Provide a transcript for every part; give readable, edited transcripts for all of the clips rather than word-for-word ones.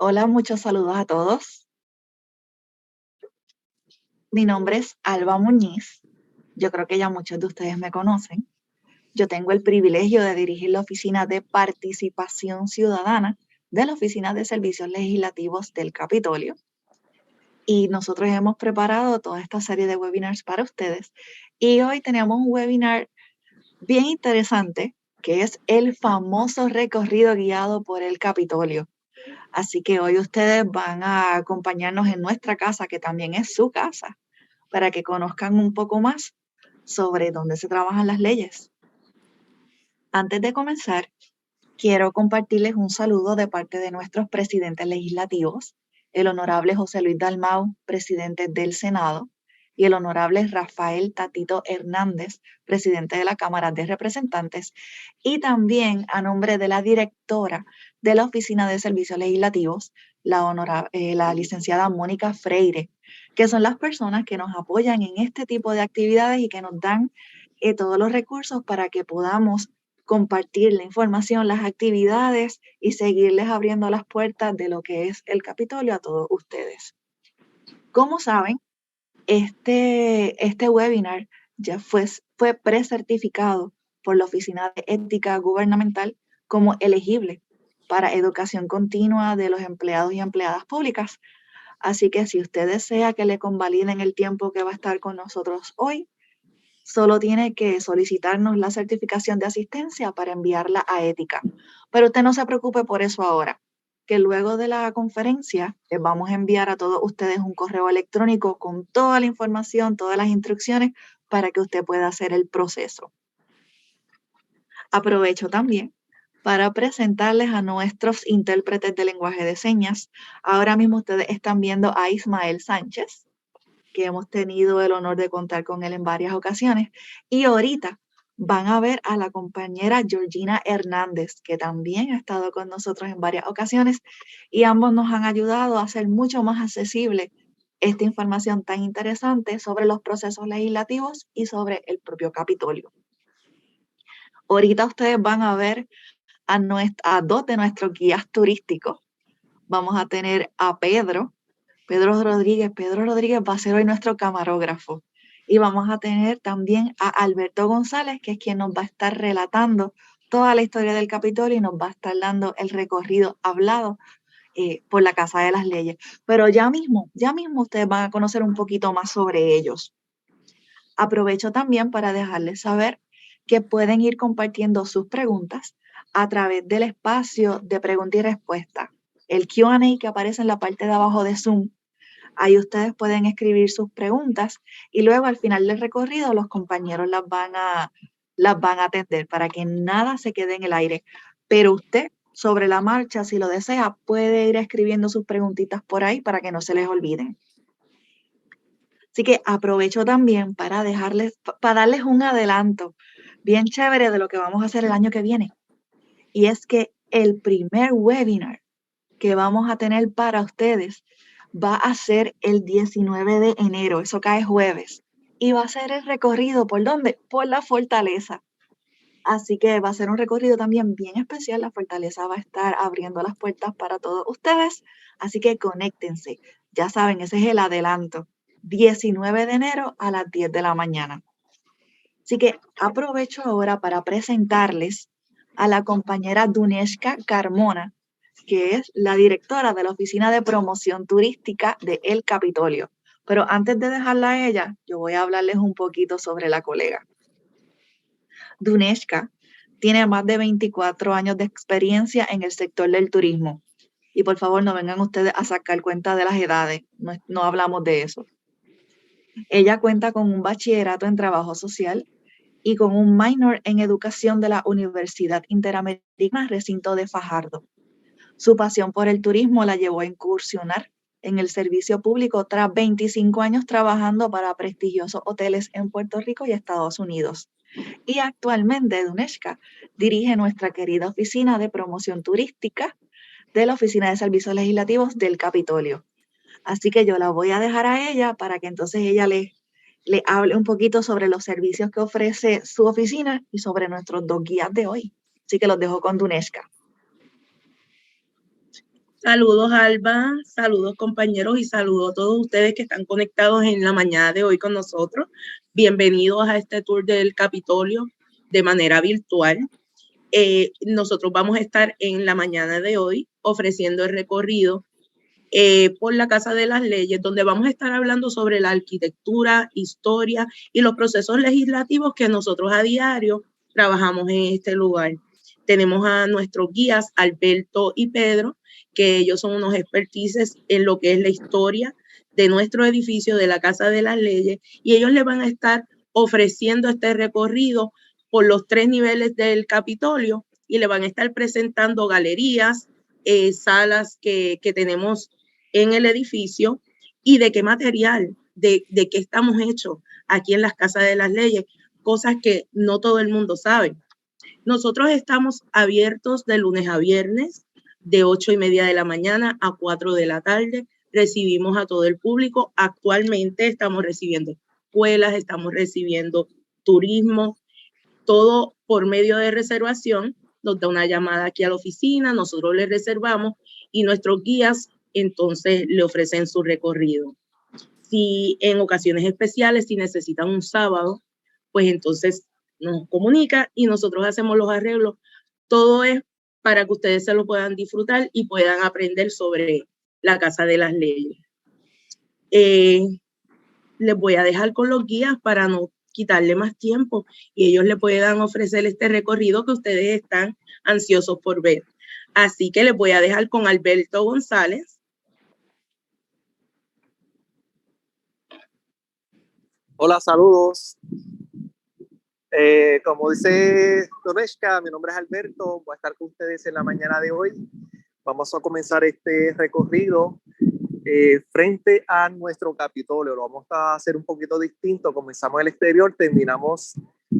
Hola, muchos saludos a todos. Mi nombre es Alba Muñiz. Yo creo que ya muchos de ustedes me conocen. Yo tengo el privilegio de dirigir la Oficina de Participación Ciudadana de la Oficina de Servicios Legislativos del Capitolio. Y nosotros hemos preparado toda esta serie de webinars para ustedes. Y hoy tenemos un webinar bien interesante que es el famoso recorrido guiado por el Capitolio. Así que hoy ustedes van a acompañarnos en nuestra casa, que también es su casa, para que conozcan un poco más sobre dónde se trabajan las leyes. Antes de comenzar, quiero compartirles un saludo de parte de nuestros presidentes legislativos, el honorable José Luis Dalmau, presidente del Senado, y el honorable Rafael Tatito Hernández, presidente de la Cámara de Representantes, y también a nombre de la directora de la Oficina de Servicios Legislativos, la licenciada Mónica Freire, que son las personas que nos apoyan en este tipo de actividades y que nos dan todos los recursos para que podamos compartir la información, las actividades y seguirles abriendo las puertas de lo que es el Capitolio a todos ustedes. Como saben, este webinar ya fue precertificado por la Oficina de Ética Gubernamental como elegible para educación continua de los empleados y empleadas públicas. Así que si usted desea que le convaliden el tiempo que va a estar con nosotros hoy, solo tiene que solicitarnos la certificación de asistencia para enviarla a ética. Pero usted no se preocupe por eso ahora, que luego de la conferencia les vamos a enviar a todos ustedes un correo electrónico con toda la información, todas las instrucciones para que usted pueda hacer el proceso. Aprovecho también para presentarles a nuestros intérpretes de lenguaje de señas. Ahora mismo ustedes están viendo a Ismael Sánchez, que hemos tenido el honor de contar con él en varias ocasiones. Y ahorita van a ver a la compañera Georgina Hernández, que también ha estado con nosotros en varias ocasiones y ambos nos han ayudado a hacer mucho más accesible esta información tan interesante sobre los procesos legislativos y sobre el propio Capitolio. Ahorita ustedes van a ver a dos de nuestros guías turísticos. Vamos a tener a Pedro Rodríguez. Pedro Rodríguez va a ser hoy nuestro camarógrafo. Y vamos a tener también a Alberto González, que es quien nos va a estar relatando toda la historia del Capitolio y nos va a estar dando el recorrido hablado por la Casa de las Leyes. Pero ya mismo ustedes van a conocer un poquito más sobre ellos. Aprovecho también para dejarles saber que pueden ir compartiendo sus preguntas a través del espacio de pregunta y respuesta, el Q&A que aparece en la parte de abajo de Zoom. Ahí ustedes pueden escribir sus preguntas y luego al final del recorrido los compañeros las van a atender para que nada se quede en el aire. Pero usted, sobre la marcha, si lo desea, puede ir escribiendo sus preguntitas por ahí para que no se les olviden. Así que aprovecho también para darles un adelanto bien chévere de lo que vamos a hacer el año que viene. Y es que el primer webinar que vamos a tener para ustedes va a ser el 19 de enero, eso cae jueves, y va a ser el recorrido, ¿por dónde? Por la fortaleza. Así que va a ser un recorrido también bien especial, la fortaleza va a estar abriendo las puertas para todos ustedes, así que conéctense, ya saben, ese es el adelanto, 19 de enero a las 10 de la mañana. Así que aprovecho ahora para presentarles a la compañera Duneshka Carmona, que es la directora de la Oficina de Promoción Turística de El Capitolio. Pero antes de dejarla a ella, yo voy a hablarles un poquito sobre la colega. Duneshka tiene más de 24 años de experiencia en el sector del turismo. Y por favor, no vengan ustedes a sacar cuenta de las edades, no hablamos de eso. Ella cuenta con un bachillerato en trabajo social y con un minor en educación de la Universidad Interamericana Recinto de Fajardo. Su pasión por el turismo la llevó a incursionar en el servicio público tras 25 años trabajando para prestigiosos hoteles en Puerto Rico y Estados Unidos. Y actualmente Duneshka dirige nuestra querida oficina de promoción turística de la Oficina de Servicios Legislativos del Capitolio. Así que yo la voy a dejar a ella para que entonces ella le hable un poquito sobre los servicios que ofrece su oficina y sobre nuestros dos guías de hoy. Así que los dejo con Duneshka. Saludos, Alba, saludos, compañeros, y saludos a todos ustedes que están conectados en la mañana de hoy con nosotros. Bienvenidos a este tour del Capitolio de manera virtual. Nosotros vamos a estar en la mañana de hoy ofreciendo el recorrido por la Casa de las Leyes, donde vamos a estar hablando sobre la arquitectura, historia y los procesos legislativos que nosotros a diario trabajamos en este lugar. Tenemos a nuestros guías, Alberto y Pedro, que ellos son unos expertices en lo que es la historia de nuestro edificio de la Casa de las Leyes, y ellos le van a estar ofreciendo este recorrido por los 3 niveles del Capitolio y le van a estar presentando galerías, salas que tenemos en el edificio y de qué material, de qué estamos hechos aquí en las Casas de las Leyes, cosas que no todo el mundo sabe. Nosotros estamos abiertos de lunes a viernes, de 8:30 de la mañana a 4 de la tarde. Recibimos a todo el público. Actualmente estamos recibiendo escuelas, estamos recibiendo turismo, todo por medio de reservación. Nos da una llamada aquí a la oficina, nosotros le reservamos y nuestros guías entonces le ofrecen su recorrido. Si en ocasiones especiales, si necesitan un sábado, pues entonces nos comunica y nosotros hacemos los arreglos. Todo es para que ustedes se lo puedan disfrutar y puedan aprender sobre la Casa de las Leyes. Les voy a dejar con los guías para no quitarle más tiempo y ellos le puedan ofrecer este recorrido que ustedes están ansiosos por ver. Así que les voy a dejar con Alberto González. Hola, saludos. Como dice Doneshka, mi nombre es Alberto, voy a estar con ustedes en la mañana de hoy. Vamos a comenzar este recorrido frente a nuestro Capitolio. Lo vamos a hacer un poquito distinto. Comenzamos en el exterior, terminamos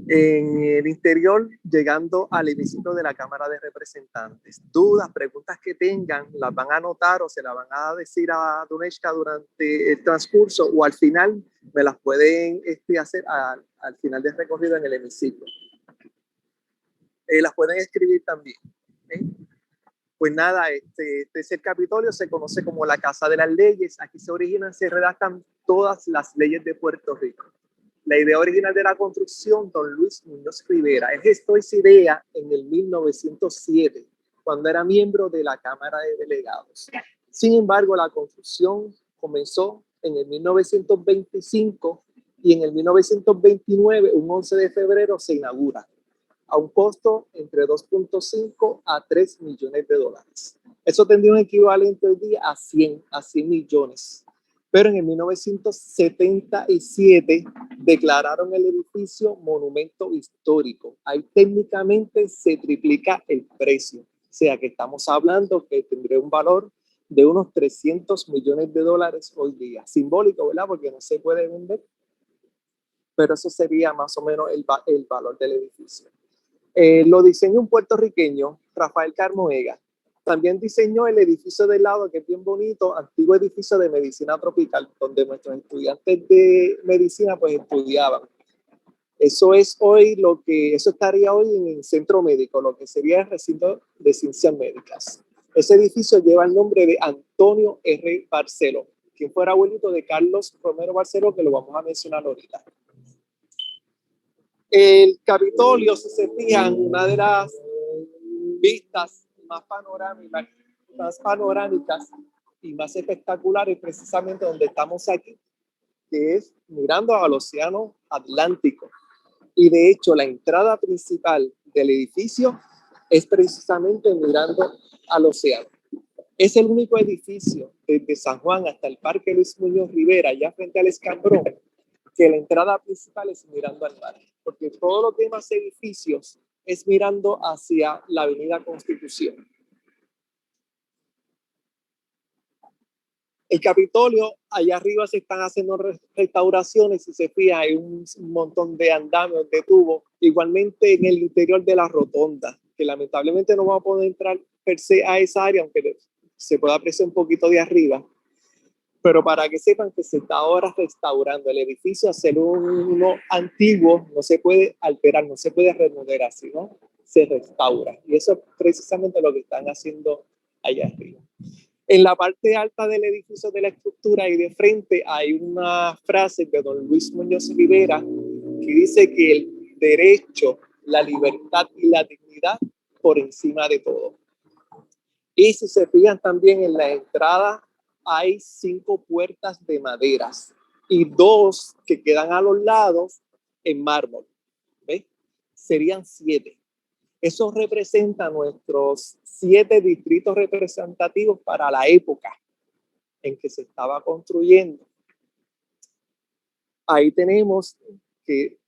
en el interior, llegando al hemiciclo de la Cámara de Representantes. Dudas, preguntas que tengan, las van a anotar o se las van a decir a Doneshka durante el transcurso, o al final me las pueden hacer al final del recorrido en el hemiciclo. Las pueden escribir también. Pues nada, este es el Capitolio, se conoce como la Casa de las Leyes. Aquí se originan, se redactan todas las leyes de Puerto Rico. La idea original de la construcción, don Luis Muñoz Rivera, él gestó esa idea en el 1907, cuando era miembro de la Cámara de Delegados. Sin embargo, la construcción comenzó en el 1925 y en el 1929, un 11 de febrero, se inaugura a un costo entre 2.5 a 3 millones de dólares. Eso tendría un equivalente hoy día a 100 millones. Pero en el 1977 declararon el edificio monumento histórico. Ahí técnicamente se triplica el precio. O sea que estamos hablando que tendría un valor de unos 300 millones de dólares hoy día. Simbólico, ¿verdad? Porque no se puede vender. Pero eso sería más o menos el valor del edificio. Lo diseñó un puertorriqueño, Rafael Carmoega. También diseñó el edificio del lado, que es bien bonito, antiguo edificio de medicina tropical, donde nuestros estudiantes de medicina pues estudiaban. Eso estaría hoy en el centro médico, lo que sería el recinto de ciencias médicas. Ese edificio lleva el nombre de Antonio R. Barceló, quien fuera abuelito de Carlos Romero Barceló, que lo vamos a mencionar ahorita. El Capitolio, si se fijan, una de las vistas más panorámicas y más espectaculares, precisamente donde estamos aquí, que es mirando al Océano Atlántico. Y de hecho, la entrada principal del edificio es precisamente mirando al océano. Es el único edificio desde San Juan hasta el Parque Luis Muñoz Rivera, allá frente al Escambrón, que la entrada principal es mirando al mar, porque todos los demás edificios es mirando hacia la Avenida Constitución. El Capitolio, allá arriba se están haciendo restauraciones, si se fija, hay un montón de andamios, de tubos, igualmente en el interior de la rotonda, que lamentablemente no vamos a poder entrar per se a esa área, aunque se pueda apreciar un poquito de arriba. Pero para que sepan que se está ahora restaurando el edificio, hacer uno antiguo no se puede alterar, no se puede remodelar, sino se restaura. Y eso es precisamente lo que están haciendo allá arriba. En la parte alta del edificio de la estructura y de frente hay una frase de don Luis Muñoz Rivera que dice que el derecho, la libertad y la dignidad por encima de todo. Y si se fijan también en la entrada hay 5 puertas de maderas y 2 que quedan a los lados en mármol. ¿Ves? Serían 7. Eso representa nuestros 7 distritos representativos para la época en que se estaba construyendo. Ahí tenemos que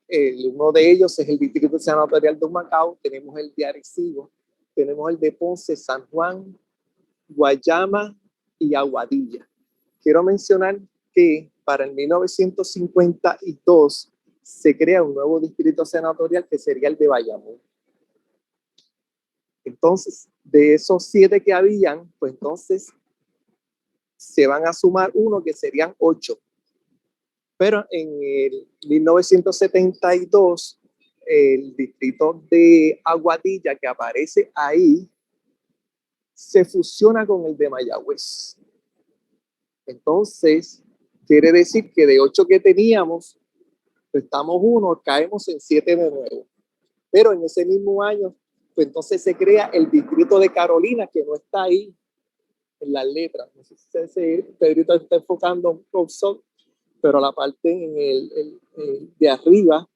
uno de ellos es el distrito senatorial de Humacao, tenemos el de Arecibo, tenemos el de Ponce, San Juan, Guayama y Aguadilla. Quiero mencionar que para el 1952 se crea un nuevo distrito senatorial que sería el de Bayamón. Entonces, de esos 7 que habían, pues entonces se van a sumar uno que serían 8. Pero en el 1972, el distrito de Aguadilla que aparece ahí se fusiona con el de Mayagüez. Entonces, quiere decir que de 8 que teníamos, pues estamos 1, caemos en 7 de nuevo. Pero en ese mismo año, pues entonces se crea el distrito de Carolina, que no está ahí en las letras. No sé si ese Pedrito está enfocando un poco, pero la parte en el de arriba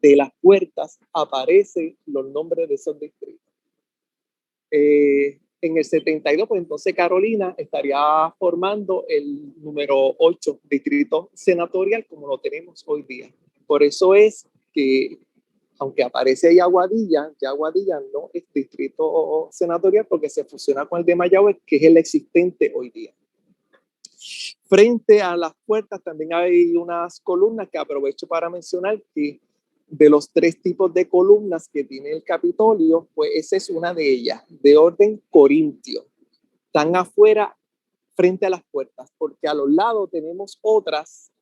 de las puertas aparecen los nombres de esos distritos. En el 72, pues entonces Carolina estaría formando el número 8 distrito senatorial como lo tenemos hoy día. Por eso es que, aunque aparece ahí Aguadilla, ya Aguadilla no es distrito senatorial porque se fusiona con el de Mayagüez, que es el existente hoy día. Frente a las puertas también hay unas columnas que aprovecho para mencionar que de los 3 tipos de columnas que tiene el Capitolio, pues esa es una de ellas, de orden corintio. Están afuera frente a las puertas, porque a los lados tenemos otras,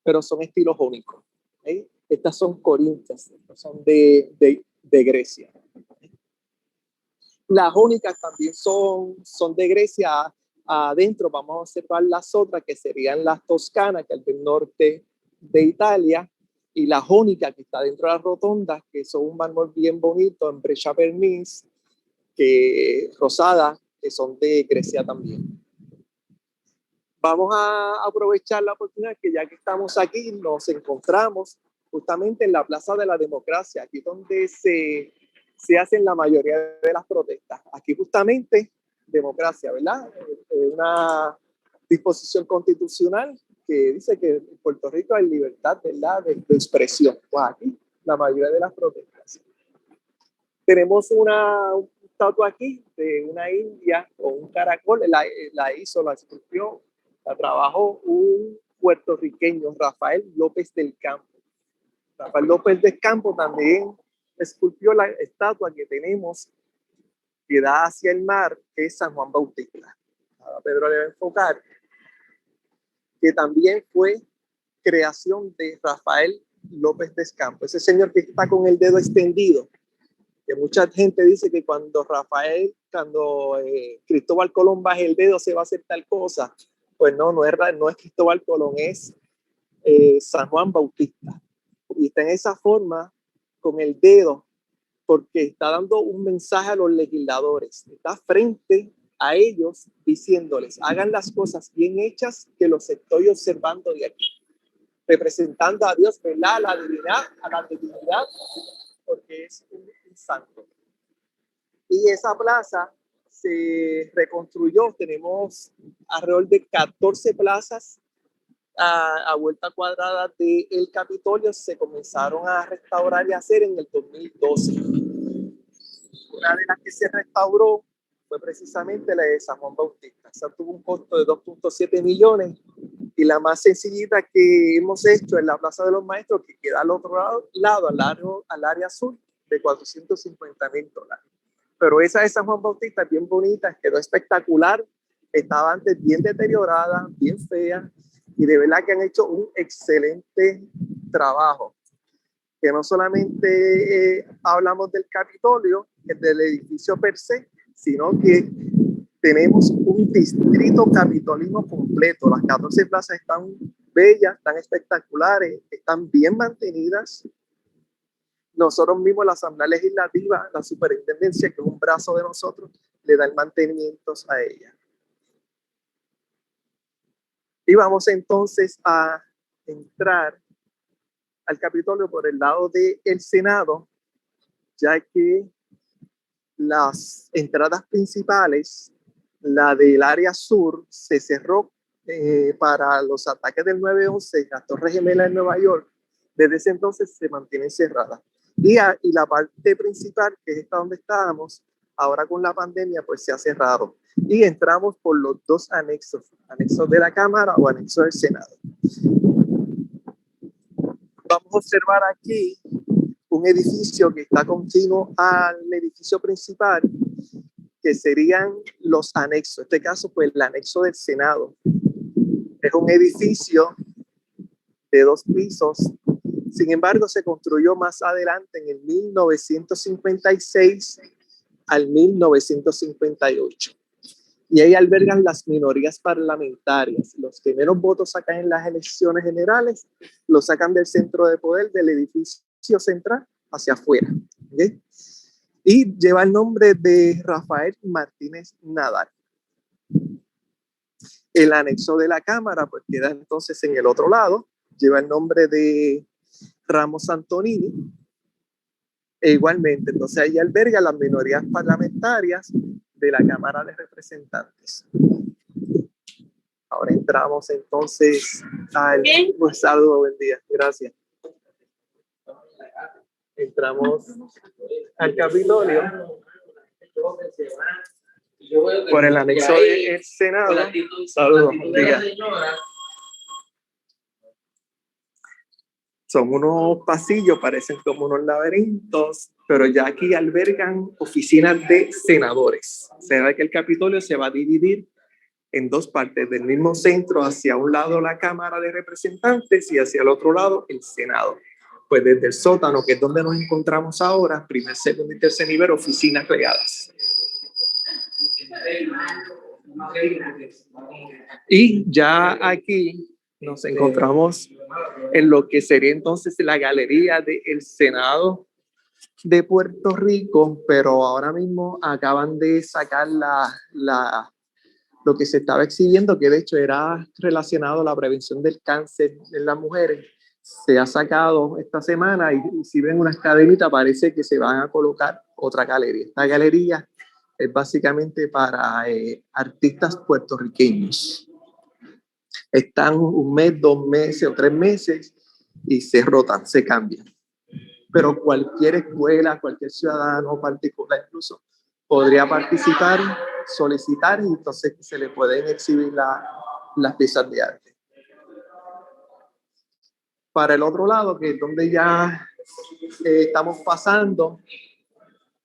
pero son estilos jónicos. ¿Eh? Estas son corintias, son de Grecia. Las jónicas también son de Grecia. Adentro vamos a observar las otras que serían las toscanas, que es del norte de Italia, y la jónica que está dentro de las rotondas, que son un mármol bien bonito en Brescia Verniz, que rosada, que son de Grecia también. Vamos a aprovechar la oportunidad que ya que estamos aquí, nos encontramos justamente en la Plaza de la Democracia, aquí donde se hacen la mayoría de las protestas. Aquí justamente democracia, ¿verdad? Una disposición constitucional que dice que en Puerto Rico hay libertad, ¿verdad?, de expresión. Pues aquí la mayoría de las protestas. Tenemos una estatua aquí de una india o un caracol, la esculpió, la trabajó un puertorriqueño, Rafael López del Campo. Rafael López del Campo también esculpió la estatua que tenemos que da hacia el mar, que es San Juan Bautista. Ahora Pedro le va a enfocar que también fue creación de Rafael López del Campo, ese señor que está con el dedo extendido, que mucha gente dice que cuando Cristóbal Colón baje el dedo se va a hacer tal cosa. Pues no es Cristóbal Colón, es San Juan Bautista. Y está en esa forma con el dedo porque está dando un mensaje a los legisladores, está frente a ellos diciéndoles, hagan las cosas bien hechas que los estoy observando de aquí, representando a Dios, ¿verdad? A la divinidad, porque es un santo. Y esa plaza se reconstruyó, tenemos alrededor de 14 plazas a vuelta cuadrada del Capitolio, se comenzaron a restaurar y hacer en el 2012. Una de las que se restauró fue precisamente la de San Juan Bautista. Esa tuvo un costo de 2.7 millones y la más sencillita que hemos hecho en la Plaza de los Maestros, que queda al otro lado al área sur, de $450,000. Pero esa de San Juan Bautista es bien bonita, quedó espectacular, estaba antes bien deteriorada, bien fea, y de verdad que han hecho un excelente trabajo. Que no solamente hablamos del Capitolio, del edificio per se, sino que tenemos un distrito capitolino completo. Las 14 plazas están bellas, están espectaculares, están bien mantenidas. Nosotros mismos, la Asamblea Legislativa, la Superintendencia, que es un brazo de nosotros, le da el mantenimiento a ella. Y vamos entonces a entrar al Capitolio por el lado del Senado, ya que las entradas principales, la del área sur, se cerró para los ataques del 9/11, las Torres Gemelas en Nueva York. Desde ese entonces se mantienen cerradas. Y la parte principal, que es esta donde estábamos, ahora con la pandemia, pues se ha cerrado. Y entramos por los dos anexos, anexos de la Cámara o anexos del Senado. Vamos a observar aquí un edificio que está continuo al edificio principal, que serían los anexos. En este caso, pues el anexo del Senado. Es un edificio de 2 pisos. Sin embargo, se construyó más adelante en el 1956 al 1958. Y ahí albergan las minorías parlamentarias. Los que menos votos sacan en las elecciones generales, los sacan del centro de poder del edificio central hacia afuera. ¿Okay? Y lleva el nombre de Rafael Martínez Nadal. El anexo de la Cámara, pues queda entonces en el otro lado, lleva el nombre de Ramos Antonini. E igualmente, entonces ahí alberga las minorías parlamentarias de la Cámara de Representantes. Ahora entramos entonces al... Pues, saludo, buen día, gracias. Entramos al Capitolio por el anexo del Senado. Saludos, buen día. Son unos pasillos, parecen como unos laberintos, pero ya aquí albergan oficinas de senadores. Se ve que el Capitolio se va a dividir en 2 partes, del mismo centro, hacia un lado la Cámara de Representantes y hacia el otro lado el Senado. Pues desde el sótano, que es donde nos encontramos ahora, primer, segundo y tercer nivel, oficinas regadas. Y ya aquí nos encontramos en lo que sería entonces la galería del Senado de Puerto Rico, pero ahora mismo acaban de sacar lo que se estaba exhibiendo, que de hecho era relacionado a la prevención del cáncer en las mujeres. Se ha sacado esta semana y si ven unas cadenitas parece que se van a colocar otra galería. Esta galería es básicamente para artistas puertorriqueños. Están 1 mes, 2 meses o 3 meses y se rotan, se cambian. Pero cualquier escuela, cualquier ciudadano particular incluso podría participar, solicitar y entonces se le pueden exhibir las piezas de arte. Para el otro lado, que es donde ya estamos pasando,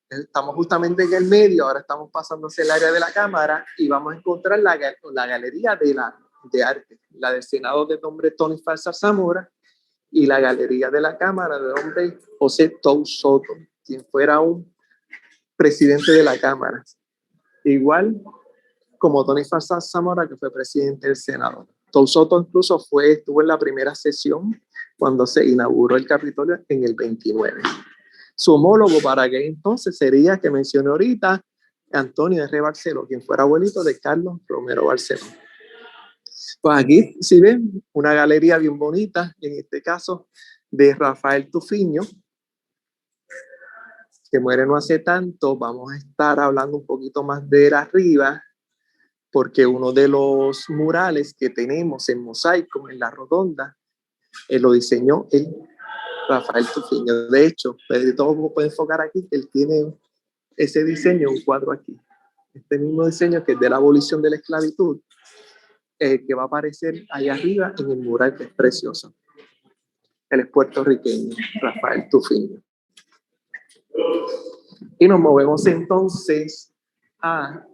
estamos justamente en el medio, ahora estamos pasando hacia el área de la Cámara y vamos a encontrar la galería de arte, la del Senado de nombre Tony Falsa Zamora y la galería de la Cámara de nombre José Tou Soto, quien fuera un presidente de la Cámara. Igual como Tony Falsa Zamora, que fue presidente del Senado. Tou Soto incluso estuvo en la primera sesión cuando se inauguró el Capitolio en el 29. Su homólogo para aquel entonces sería, que mencioné ahorita, Antonio R. Barceló, quien fuera abuelito de Carlos Romero Barceló. Pues aquí, si ven, una galería bien bonita, en este caso de Rafael Tufiño, que muere no hace tanto. Vamos a estar hablando un poquito más de él arriba, porque uno de los murales que tenemos en mosaico, en la rotonda, lo diseñó él, Rafael Tufiño. De hecho, todo puede enfocar aquí, él tiene ese diseño, un cuadro aquí. Este mismo diseño que es de la abolición de la esclavitud, que va a aparecer ahí arriba en el mural, que es precioso. Él es puertorriqueño, Rafael Tufiño. Y nos movemos entonces a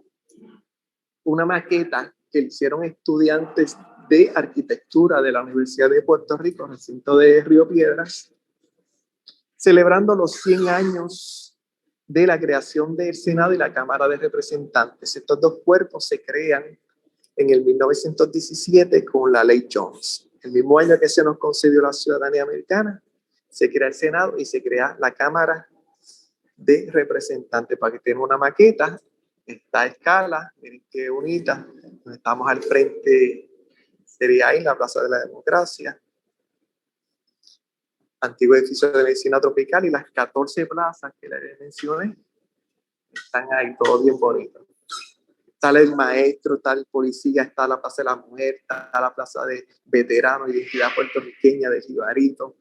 una maqueta que hicieron estudiantes de arquitectura de la Universidad de Puerto Rico, recinto de Río Piedras, celebrando los 100 años de la creación del Senado y la Cámara de Representantes. Estos dos cuerpos se crean en el 1917 con la Ley Jones. El mismo año que se nos concedió la ciudadanía americana, se crea el Senado y se crea la Cámara de Representantes. Para que tengan una maqueta, esta escala, miren qué bonita, estamos al frente, sería ahí la Plaza de la Democracia, antiguo edificio de medicina tropical, y las 14 plazas que les mencioné están ahí, todo bien bonito. Está el maestro, está el policía, está la Plaza de la Mujer, está la Plaza de Veteranos, Identidad Puertorriqueña de Jibarito.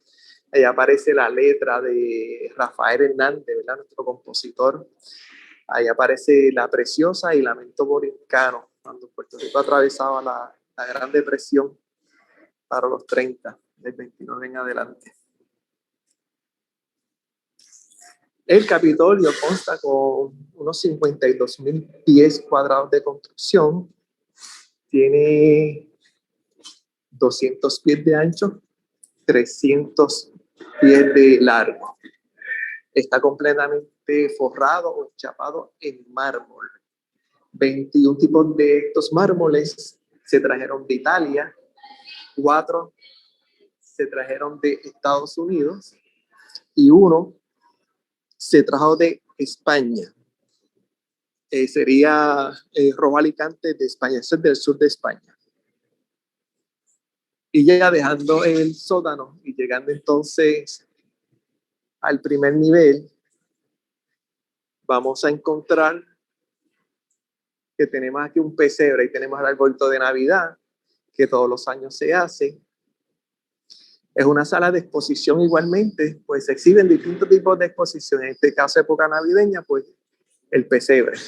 Ahí aparece la letra de Rafael Hernández, ¿verdad? Nuestro compositor. Ahí aparece La Preciosa y Lamento Borincano, cuando Puerto Rico atravesaba la Gran Depresión para los 30, del 29 en adelante. El Capitolio consta con unos 52,000 pies cuadrados de construcción. Tiene 200 pies de ancho, 300 pies de largo. Está completamente forrado o enchapado en mármol. 21 tipos de estos mármoles se trajeron de Italia, 4 se trajeron de Estados Unidos y 1 se trajo de España. Sería rojo Alicante de España, ese es del sur de España. Y ya dejando el sótano y llegando entonces al primer nivel, vamos a encontrar que tenemos aquí un pesebre y tenemos el arbolito de Navidad, que todos los años se hace. Es una sala de exposición igualmente, pues se exhiben distintos tipos de exposición. En este caso, época navideña, pues el pesebre.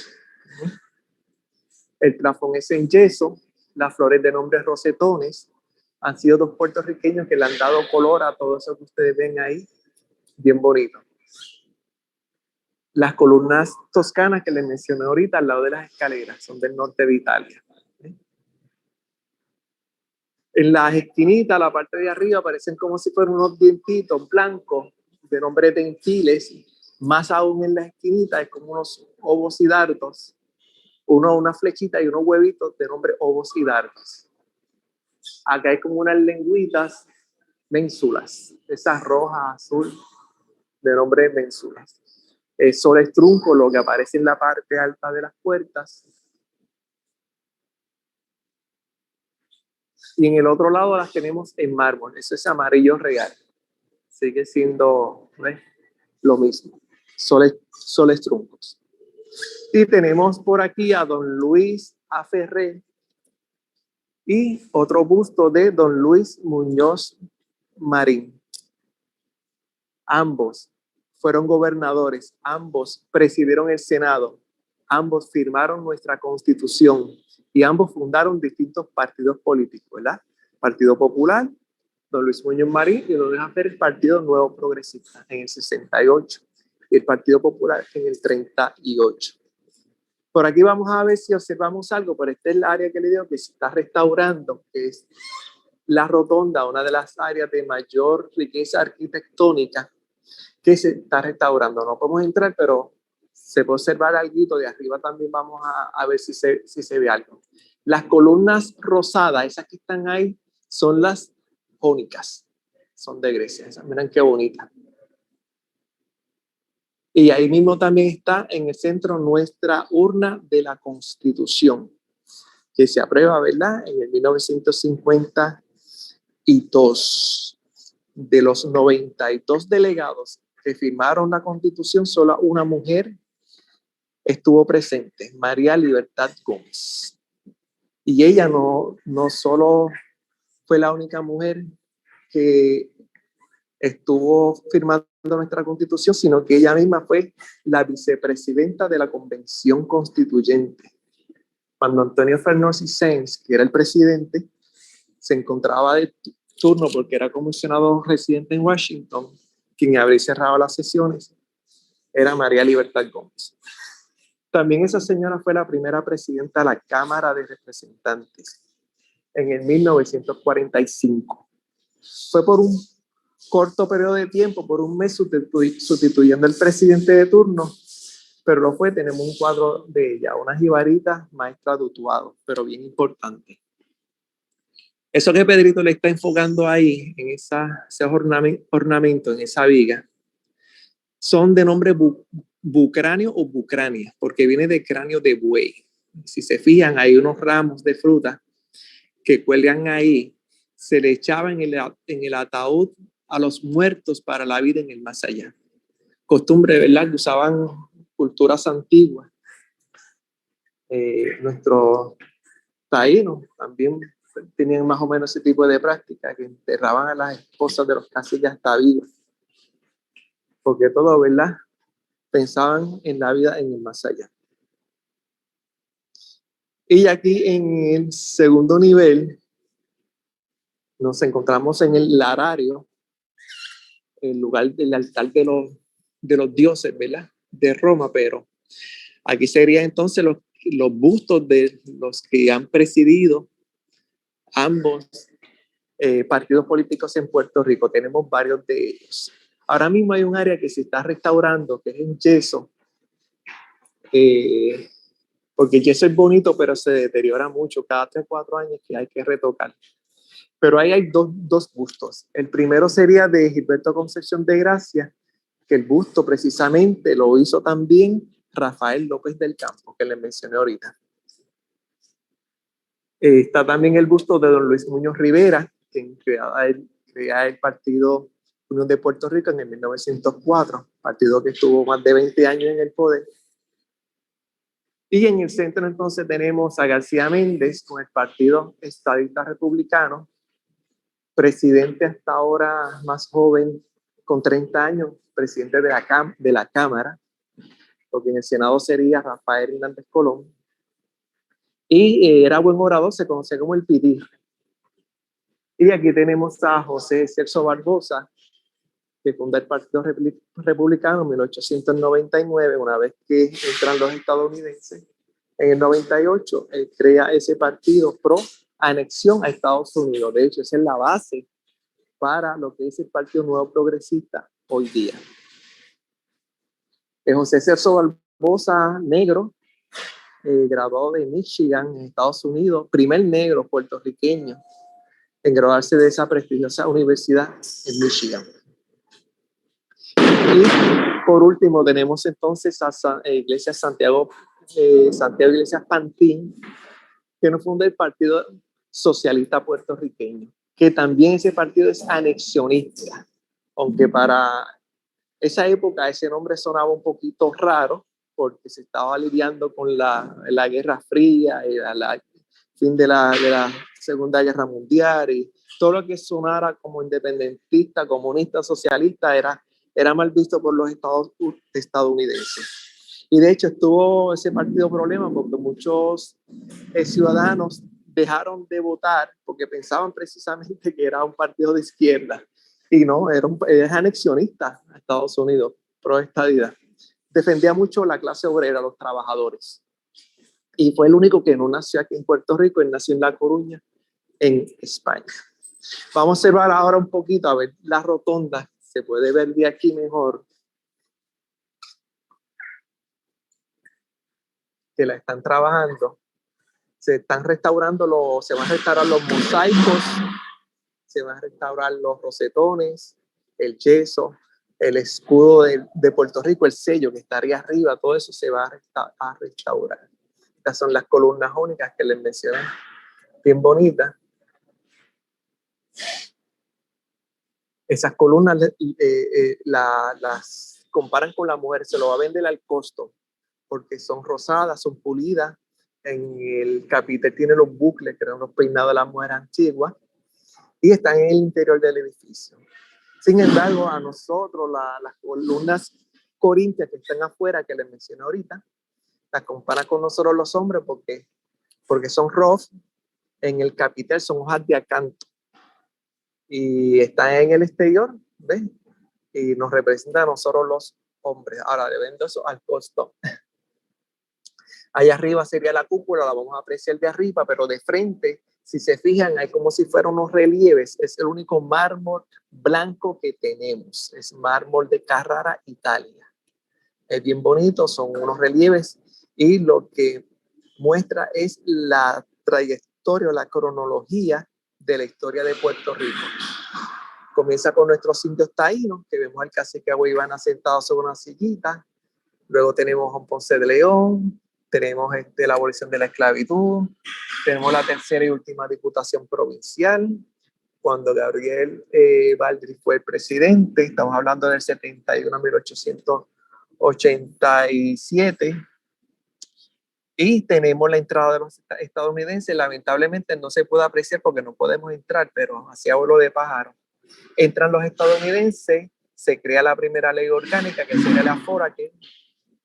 El plafón es en yeso, las flores de nombre rosetones. Han sido 2 puertorriqueños que le han dado color a todo eso que ustedes ven ahí, bien bonito. Las columnas toscanas que les mencioné ahorita al lado de las escaleras son del norte de Italia. En las esquinitas, la parte de arriba, aparecen como si fueran unos dientitos blancos de nombre dentiles. Más aún en las esquinitas, es como unos ovos y dardos. Una flechita y unos huevitos de nombre ovos y dardos. Acá hay como unas lengüitas ménsulas, esas rojas, azul, de nombre ménsulas. Soles trunco, lo que aparece en la parte alta de las puertas. Y en el otro lado las tenemos en mármol. Eso es amarillo real. Sigue siendo, ¿ves?, lo mismo. Soles truncos. Y tenemos por aquí a don Luis A. Ferré y otro busto de don Luis Muñoz Marín. Ambos fueron gobernadores, ambos presidieron el Senado, ambos firmaron nuestra Constitución y ambos fundaron distintos partidos políticos, ¿verdad? Partido Popular, don Luis Muñoz Marín, y don Luis A. Ferré, el Partido Nuevo Progresista en el 68 y el Partido Popular en el 38. Por aquí vamos a ver si observamos algo, pero esta es el área que le digo que se está restaurando, que es la rotonda, una de las áreas de mayor riqueza arquitectónica que se está restaurando. No podemos entrar, pero se puede observar algo de arriba. También vamos a ver si se ve algo. Las columnas rosadas, esas que están ahí, son las jónicas, son de Grecia. Esas, miren qué bonita. Y ahí mismo también está en el centro nuestra urna de la Constitución, que se aprueba, ¿verdad?, en el 1952. De los 92 delegados que firmaron la Constitución, solo una mujer estuvo presente, María Libertad Gómez. Y ella no solo fue la única mujer que estuvo firmando nuestra Constitución, sino que ella misma fue la vicepresidenta de la Convención Constituyente. Cuando Antonio Fernández Sáenz, que era el presidente, se encontraba de turno porque era comisionado residente en Washington, quien abría y cerraba las sesiones era María Libertad Gómez. También esa señora fue la primera presidenta de la Cámara de Representantes en el 1945. Fue por un corto periodo de tiempo, por un mes, sustituyendo al presidente de turno, pero lo fue. Tenemos un cuadro de ella, una jibarita maestra de Utuado, pero bien importante. Eso que Pedrito le está enfocando ahí, en ese ornamento, en esa viga, son de nombre bucráneo o bucrania, porque viene de cráneo de buey. Si se fijan, hay unos ramos de fruta que cuelgan ahí, se le echaba en el ataúd a los muertos para la vida en el más allá. Costumbre, ¿verdad?, que usaban culturas antiguas. Nuestros taínos también tenían más o menos ese tipo de práctica, que enterraban a las esposas de los caciques hasta vivas, porque todos, ¿verdad?, pensaban en la vida en el más allá. Y aquí en el segundo nivel nos encontramos en el larario, el lugar del altar de los dioses, ¿verdad?, de Roma, pero aquí serían entonces los bustos de los que han presidido ambos partidos políticos en Puerto Rico. Tenemos varios de ellos. Ahora mismo hay un área que se está restaurando, que es en yeso, porque el yeso es bonito, pero se deteriora mucho cada 3 o 4 años, que hay que retocar. Pero ahí hay dos bustos. El primero sería de Gilberto Concepción de Gracia, que el busto precisamente lo hizo también Rafael López del Campo, que les mencioné ahorita. Está también el busto de don Luis Muñoz Rivera, quien crea el Partido Unión de Puerto Rico en el 1904, partido que estuvo más de 20 años en el poder. Y en el centro entonces tenemos a García Méndez con el Partido Estadista Republicano, presidente hasta ahora más joven, con 30 años, presidente de la Cámara, lo que en el Senado sería Rafael Hernández Colón. Y era buen orador, se conocía como el Pitir. Y aquí tenemos a José Celso Barbosa, que funda el Partido Republicano en 1899, una vez que entran los estadounidenses. En el 98, él crea ese partido pro anexión a Estados Unidos. De hecho, esa es la base para lo que es el Partido Nuevo Progresista hoy día. José Celso Barbosa, negro, graduado de Michigan, en Estados Unidos, primer negro puertorriqueño en graduarse de esa prestigiosa universidad en Michigan. Y por último tenemos entonces a Iglesias Santiago Iglesias Pantín, que nos funda el Partido Socialista Puertorriqueño, que también ese partido es anexionista, aunque para esa época ese nombre sonaba un poquito raro, porque se estaba lidiando con la Guerra Fría y el fin de la Segunda Guerra Mundial, y todo lo que sonara como independentista, comunista, socialista era mal visto por los estadounidenses. Y de hecho tuvo ese partido problema porque muchos ciudadanos dejaron de votar porque pensaban precisamente que era un partido de izquierda, y no, es anexionista a Estados Unidos, pro estadidad. Defendía mucho la clase obrera, los trabajadores. Y fue el único que no nació aquí en Puerto Rico, él nació en La Coruña, en España. Vamos a observar ahora un poquito, a ver la rotonda, se puede ver de aquí mejor, que la están trabajando. Se están restaurando, se van a restaurar los mosaicos, se van a restaurar los rosetones, el yeso, el escudo de Puerto Rico, el sello que estaría arriba, todo eso se va a restaurar. Estas son las columnas jónicas que les mencioné, bien bonitas. Esas columnas las comparan con la mujer, se lo va a vender al costo, porque son rosadas, son pulidas. En el capitel tiene los bucles, que eran los peinados de las mujeres antiguas, y están en el interior del edificio. Sin embargo, a nosotros las columnas corintias que están afuera, que les mencioné ahorita, las comparan con nosotros los hombres porque son rough. En el capitel son hojas de acanto y están en el exterior, ¿ves? Y nos representan a nosotros los hombres. Ahora le vendo eso al costo. Allá arriba sería la cúpula, la vamos a apreciar de arriba, pero de frente, si se fijan, hay como si fueran unos relieves. Es el único mármol blanco que tenemos. Es mármol de Carrara, Italia. Es bien bonito, son unos relieves y lo que muestra es la trayectoria o la cronología de la historia de Puerto Rico. Comienza con nuestros indios taínos, que vemos al cacique Agüeyvana sentado sobre una sillita. Luego tenemos a Juan Ponce de León, tenemos la abolición de la esclavitud, tenemos la tercera y última diputación provincial, cuando Gabriel Baldry fue el presidente, estamos hablando del 71 a 1887, y tenemos la entrada de los estadounidenses. Lamentablemente no se puede apreciar porque no podemos entrar, pero hacia vuelo de pájaro. Entran los estadounidenses, se crea la primera ley orgánica, que sería la Foraker,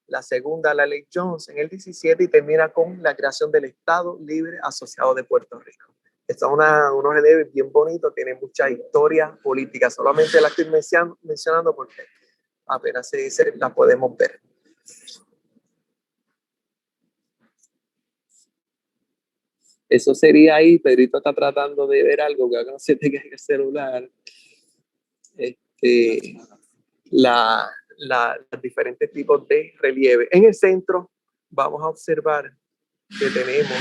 la segunda, la ley Jones, en el 17, y termina con la creación del Estado Libre Asociado de Puerto Rico. Esto es unos relieves bien bonitos, tiene mucha historia política, solamente la estoy mencionando porque apenas se dice, la podemos ver. Eso sería ahí. Pedrito está tratando de ver algo que no se tenga el celular. Los diferentes tipos de relieve. En el centro vamos a observar que tenemos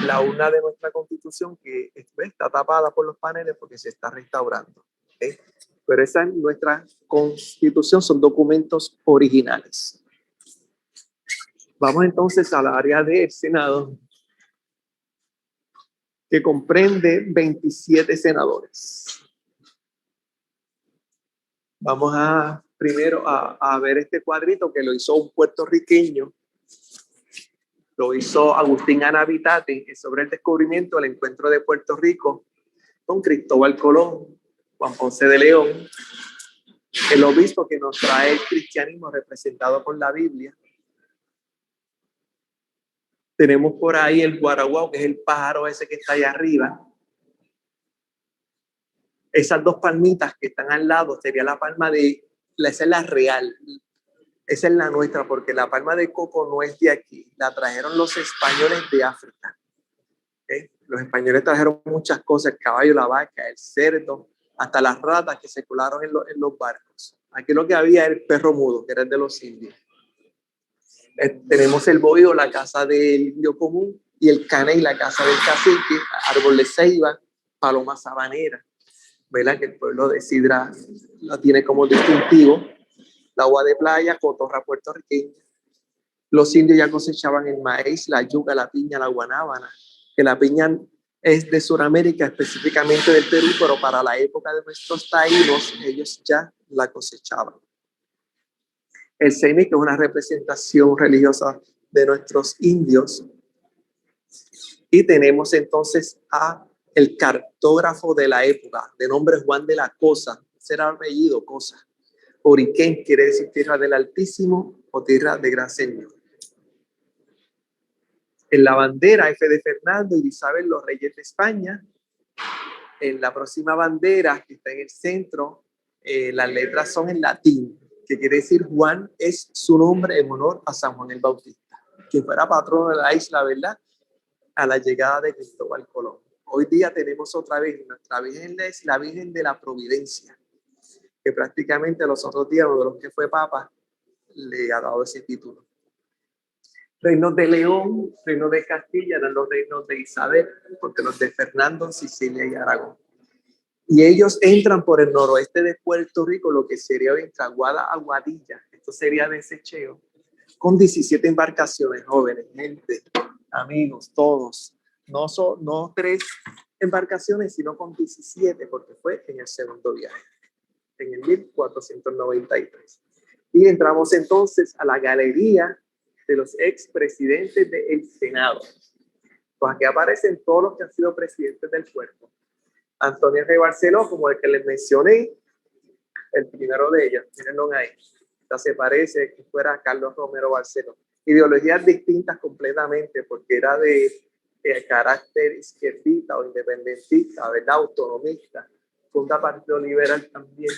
la urna de nuestra Constitución, que está tapada por los paneles porque se está restaurando. Pero esa es nuestra Constitución, son documentos originales. Vamos entonces al área del Senado, que comprende 27 senadores. Vamos primero a ver este cuadrito que lo hizo un puertorriqueño, lo hizo Agustín Anavitate, sobre el descubrimiento del encuentro de Puerto Rico con Cristóbal Colón, Juan Ponce de León, el obispo que nos trae el cristianismo representado por la Biblia. Tenemos por ahí el guaraguao, que es el pájaro ese que está allá arriba. Esas dos palmitas que están al lado sería la palma esa es la real, esa es la nuestra, porque la palma de coco no es de aquí, la trajeron los españoles de África. Los españoles trajeron muchas cosas, el caballo, la vaca, el cerdo, hasta las ratas que se colaron en los barcos. Aquí lo que había era el perro mudo, que era el de los indios. Tenemos el bohío, la casa del indio común, y el caney, la casa del cacique, árbol de ceiba, paloma sabanera, ¿verdad? Que el pueblo de Sidra la tiene como distintivo. La agua de playa, cotorra puertorriqueña. Los indios ya cosechaban el maíz, la yuca, la piña, la guanábana, que la piña es de Sudamérica, específicamente del Perú, pero para la época de nuestros taínos, ellos ya la cosechaban. El CENI, que es una representación religiosa de nuestros indios. Y tenemos entonces a el cartógrafo de la época, de nombre Juan de la Cosa, será apellido Cosa. Oriquén quiere decir tierra del Altísimo o tierra de Gran Señor. En la bandera, F de Fernando y Isabel, los reyes de España. En la próxima bandera, que está en el centro, las letras son en latín, que quiere decir Juan es su nombre en honor a San Juan el Bautista, que fuera patrono de la isla, ¿verdad? A la llegada de Cristóbal Colón. Hoy día tenemos otra Virgen, nuestra Virgen es la Virgen de la Providencia, que prácticamente los otros días, uno de los que fue papa, le ha dado ese título. Reinos de León, reinos de Castilla, eran los reinos de Isabel, porque los de Fernando, Sicilia y Aragón. Y ellos entran por el noroeste de Puerto Rico, lo que sería de Aguada a Aguadilla, esto sería de Secheo, con 17 embarcaciones, jóvenes, gente, amigos, todos. No 3 embarcaciones, sino con 17, porque fue en el segundo viaje, en el 1493. Y entramos entonces a la galería de los expresidentes del Senado. Pues aquí aparecen todos los que han sido presidentes del cuerpo. Antonio Rey Barceló, como el que les mencioné, el primero de ellos, mírenlo ahí. Ya se parece que fuera Carlos Romero Barceló. Ideologías distintas completamente, porque era de carácter izquierdista o independentista, ¿verdad? Autonomista. Funda Partido Liberal también.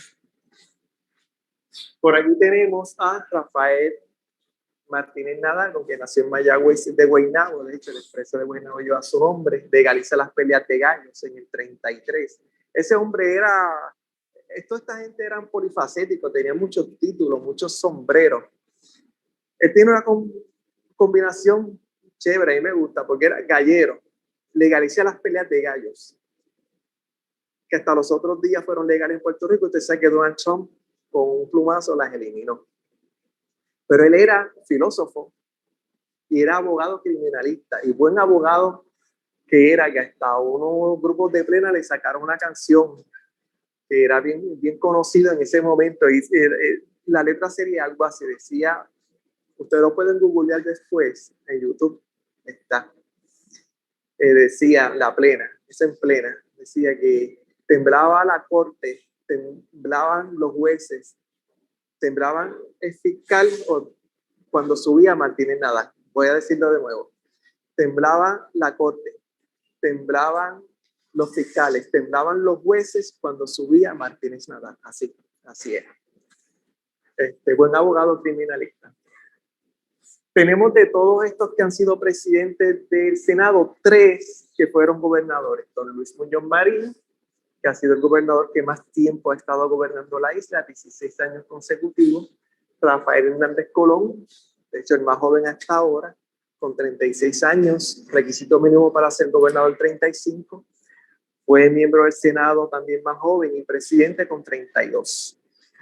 Por aquí tenemos a Rafael Martínez Naranjo, que nació en Mayagüez de Guaynabo. De hecho, el expreso de Guaynabo lleva su nombre. Legaliza las peleas de gallos en el 33. Ese hombre esta gente eran polifacéticos, tenían muchos títulos, muchos sombreros. Él tiene una combinación chévere, a mí me gusta, porque era gallero, legaliza las peleas de gallos, que hasta los otros días fueron legales en Puerto Rico. Usted sabe que Donald Trump con un plumazo las eliminó. Pero él era filósofo y era abogado criminalista, y buen abogado que era, que hasta unos grupos de plena le sacaron una canción que era bien conocida en ese momento, y la letra sería algo así, decía, ustedes lo pueden googlear después, en YouTube está, decía la plena, esa en plena, decía que temblaba la corte, temblaban los jueces, temblaban el fiscal cuando subía Martínez Nadal. Voy a decirlo de nuevo. Temblaba la corte, temblaban los fiscales, temblaban los jueces cuando subía Martínez Nadal. Así era. Buen abogado criminalista. Tenemos de todos estos que han sido presidentes del Senado, 3 que fueron gobernadores. Don Luis Muñoz Marín, que ha sido el gobernador que más tiempo ha estado gobernando la isla, 16 años consecutivos. Rafael Hernández Colón, de hecho el más joven hasta ahora, con 36 años, requisito mínimo para ser gobernador 35. Fue miembro del Senado también más joven y presidente con 32.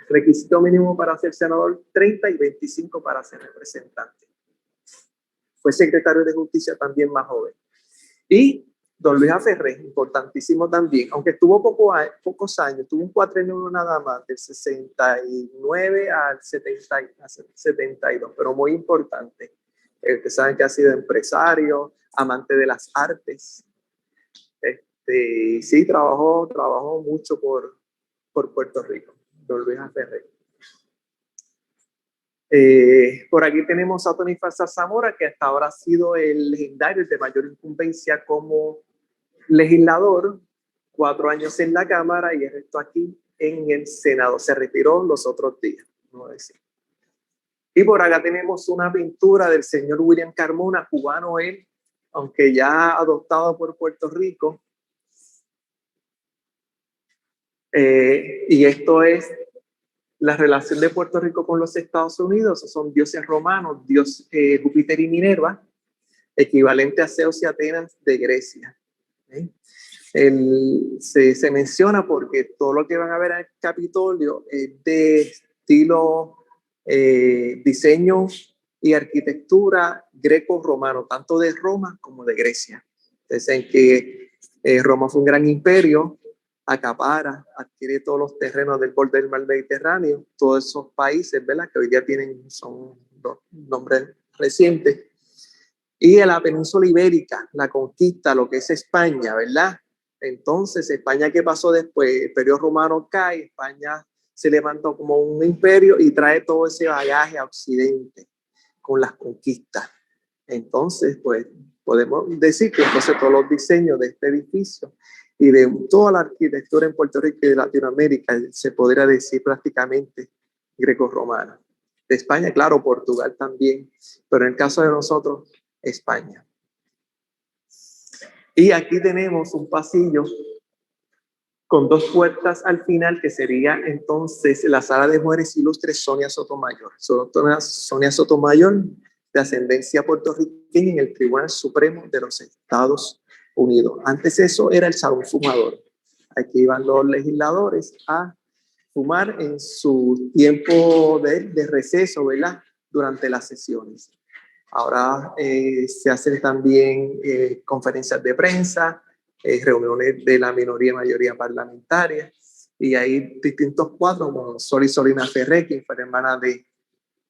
Requisito mínimo para ser senador 30 y 25 para ser representante. Fue secretario de Justicia también más joven. Y don Luis Aferré, importantísimo también, aunque estuvo pocos años, tuvo un cuatrenio nada más, del 69 al 72, pero muy importante. Ustedes saben que ha sido empresario, amante de las artes. Sí, trabajó mucho por Puerto Rico, don Luis Aferré. Por aquí tenemos a Tony Farsa Zamora, que hasta ahora ha sido el legendario de mayor incumbencia como legislador, 4 años en la Cámara y el resto aquí en el Senado. Se retiró los otros días, no decir. Y por acá tenemos una pintura del señor William Carmona, cubano él, aunque ya adoptado por Puerto Rico. Y esto es la relación de Puerto Rico con los Estados Unidos. Son dioses romanos, Dios Júpiter y Minerva, equivalente a Zeus y Atenas de Grecia. Se menciona porque todo lo que van a ver en el Capitolio es de estilo diseño y arquitectura greco-romano, tanto de Roma como de Grecia. Dicen que Roma fue un gran imperio, acapara, adquiere todos los terrenos del borde del mar Mediterráneo, todos esos países, ¿verdad?, que hoy día son nombres recientes. Y en la península ibérica, la conquista, lo que es España, ¿verdad? Entonces, España, ¿qué pasó después? El imperio romano cae, España se levantó como un imperio y trae todo ese bagaje a Occidente con las conquistas. Entonces, pues, podemos decir que entonces todos los diseños de este edificio y de toda la arquitectura en Puerto Rico y de Latinoamérica se podría decir prácticamente greco-romana. De España, claro, Portugal también, pero en el caso de nosotros, España. Y aquí tenemos un pasillo con 2 puertas al final, que sería entonces la sala de mujeres ilustres Sonia Sotomayor. Sonia Sotomayor, de ascendencia puertorriqueña, en el Tribunal Supremo de los Estados Unidos. Antes eso era el salón fumador. Aquí iban los legisladores a fumar en su tiempo de receso, ¿verdad?, durante las sesiones. Ahora se hacen también conferencias de prensa, reuniones de la minoría y mayoría parlamentaria, y hay distintos cuadros como Sol y Solina Ferré, quien fue hermana de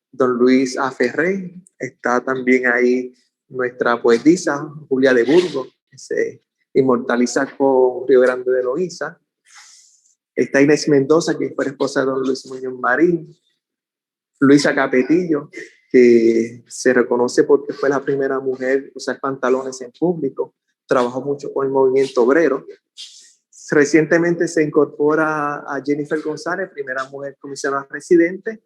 don Luis Aferré. Está también ahí nuestra poetisa Julia de Burgos, que se inmortaliza con Río Grande de Loíza. Está Inés Mendoza, quien fue esposa de don Luis Muñoz Marín. Luisa Capetillo, que se reconoce porque fue la primera mujer a usar pantalones en público. Trabajó mucho con el movimiento obrero. Recientemente se incorpora a Jennifer González, primera mujer comisionada residente,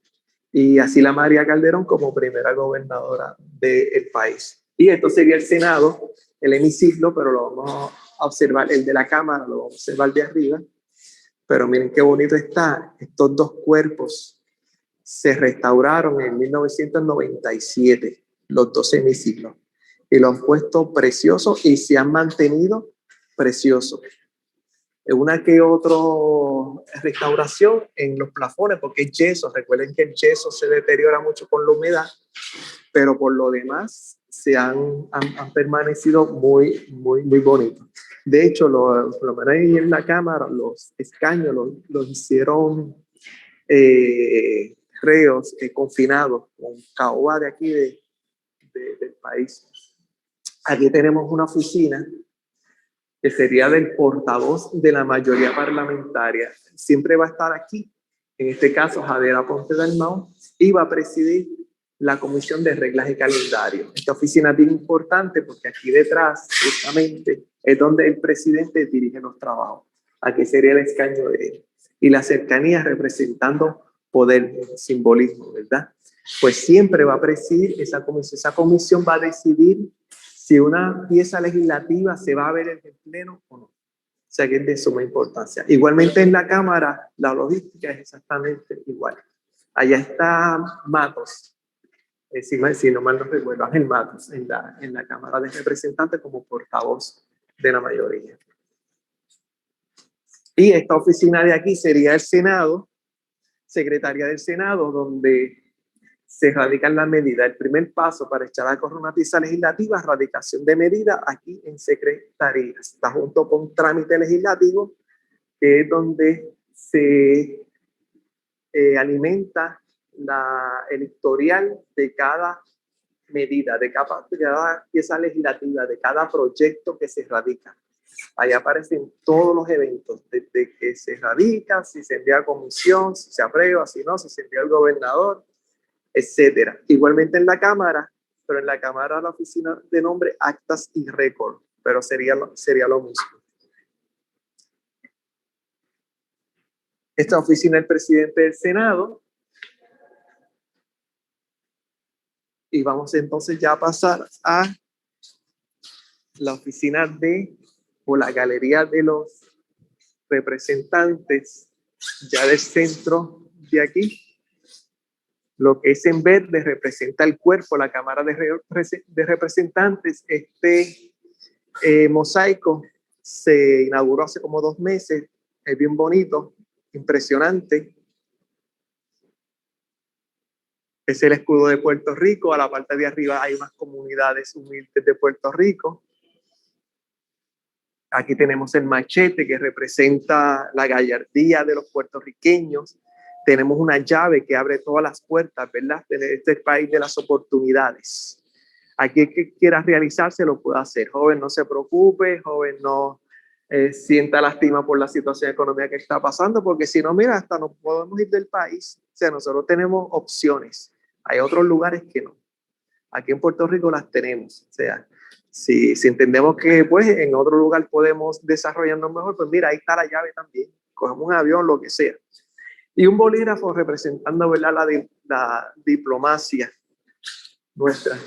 y a Sila María Calderón como primera gobernadora del país. Y esto sería el Senado, el hemiciclo, pero lo vamos a observar, el de la Cámara lo vamos a observar de arriba. Pero miren qué bonito está, estos 2 cuerpos se restauraron en 1997, los 2 hemiciclos, y los han puesto preciosos y se han mantenido preciosos. Una que otra restauración en los plafones, porque es yeso. Recuerden que el yeso se deteriora mucho con la humedad, pero por lo demás se han permanecido muy bonitos. De hecho, por lo menos ahí en la cámara, los escaños los hicieron reos confinados con caoba de aquí del país. Aquí tenemos una oficina que sería del portavoz de la mayoría parlamentaria. Siempre va a estar aquí, en este caso Javier Aponte Dalmau, y va a presidir la Comisión de Reglas y Calendario. Esta oficina es bien importante porque aquí detrás, justamente, es donde el presidente dirige los trabajos. Aquí sería el escaño de él. Y la cercanía representando poder, simbolismo, ¿verdad? Pues siempre va a presidir esa comisión. Esa comisión va a decidir si una pieza legislativa se va a ver en el pleno o no. O sea que es de suma importancia. Igualmente en la Cámara, la logística es exactamente igual. Allá está Matos, si no mal no recuerdo, Ángel Matos, en la Cámara de Representantes como portavoz de la mayoría. Y esta oficina de aquí sería el Senado, Secretaría del Senado, donde se radican las medidas. El primer paso para echar a correr una pieza legislativa, radicación de medidas aquí en Secretaría. Está junto con trámite legislativo, que es donde se alimenta el historial de cada medida, de cada pieza legislativa, de cada proyecto que se radica. Ahí aparecen todos los eventos, desde que se radica, si se envía a comisión, si se aprueba, si no, si se envía al gobernador, etcétera. Igualmente en la Cámara, pero en la Cámara la oficina de nombre Actas y Récord, pero sería lo mismo. Esta oficina del presidente del Senado. Y vamos entonces ya a pasar a la oficina o la galería de los representantes ya del centro de aquí. Lo que es en verde representa el cuerpo, la Cámara de Representantes. Este mosaico se inauguró hace como 2 meses, es bien bonito, impresionante. Es el escudo de Puerto Rico. A la parte de arriba hay unas comunidades humildes de Puerto Rico. Aquí tenemos el machete que representa la gallardía de los puertorriqueños. Tenemos una llave que abre todas las puertas, ¿verdad? Este es el país de las oportunidades. Aquí el que quiera realizarse lo puede hacer. Joven, no se preocupe. Joven, no sienta lástima por la situación económica que está pasando, porque si no, mira, hasta no podemos ir del país. O sea, nosotros tenemos opciones. Hay otros lugares que no. Aquí en Puerto Rico las tenemos. O sea, si entendemos que pues en otro lugar podemos desarrollarnos mejor, pues mira, ahí está la llave también. Cogemos un avión, lo que sea. Y un bolígrafo representando, ¿verdad?, la diplomacia nuestra.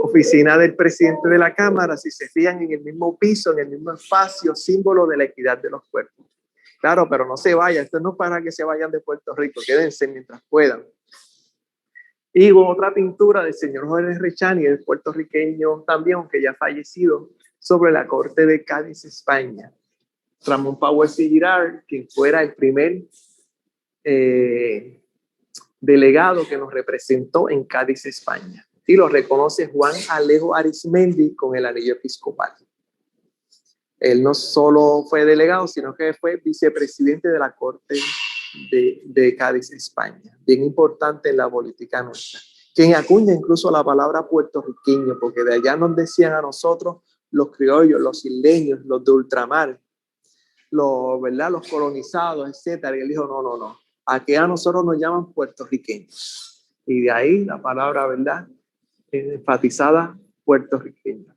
Oficina del presidente de la Cámara, si se fijan, en el mismo piso, en el mismo espacio, símbolo de la equidad de los cuerpos. Claro, pero no se vayan. Esto no es para que se vayan de Puerto Rico. Quédense mientras puedan. Y otra pintura del señor Jorge Rechani, el puertorriqueño también, aunque ya fallecido, sobre la corte de Cádiz, España. Ramón Powers y Girard, quien fuera el primer delegado que nos representó en Cádiz, España. Y lo reconoce Juan Alejo Arismendi con el anillo episcopal. Él no solo fue delegado, sino que fue vicepresidente de la corte de Cádiz, España. Bien importante en la política nuestra. Quien acuña incluso la palabra puertorriqueño, porque de allá nos decían a nosotros los criollos, los isleños, los de ultramar, ¿verdad?, los colonizados, etcétera. Y él dijo, no. Aquí a nosotros nos llaman puertorriqueños. Y de ahí la palabra, ¿verdad?, enfatizada, puertorriqueña.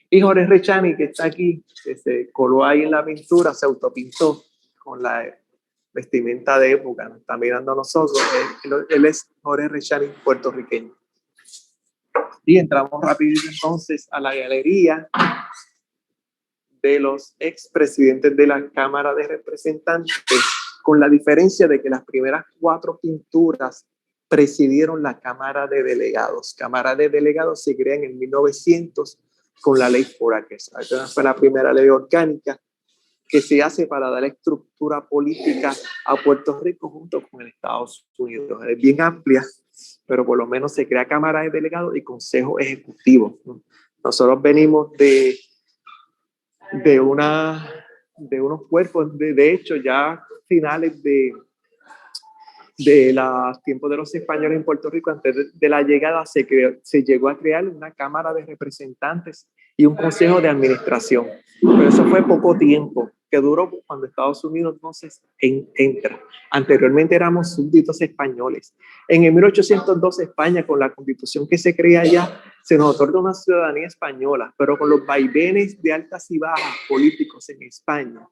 Y Jorge Rechani, que está aquí, que se coló ahí en la pintura, se autopintó con la vestimenta de época, nos está mirando a nosotros. Él es Jorge Rechani, puertorriqueño. Y entramos rápido entonces a la galería de los expresidentes de la Cámara de Representantes, con la diferencia de que las primeras 4 pinturas presidieron la Cámara de Delegados. Cámara de Delegados se crea en el 1900 con la ley Foraker. Esa fue la primera ley orgánica que se hace para dar estructura política a Puerto Rico junto con el Estados Unidos. Es bien amplia, pero por lo menos se crea Cámara de Delegados y Consejo Ejecutivo. Nosotros venimos de unos cuerpos, de hecho, ya finales de los tiempos de los españoles en Puerto Rico, antes de la llegada, se llegó a crear una Cámara de Representantes y un Consejo de Administración. Pero eso fue poco tiempo, que duró cuando Estados Unidos entonces entra. Anteriormente éramos súbditos españoles. En el 1812 España, con la Constitución que se crea allá, se nos otorga una ciudadanía española, pero con los vaivenes de altas y bajas políticos en España,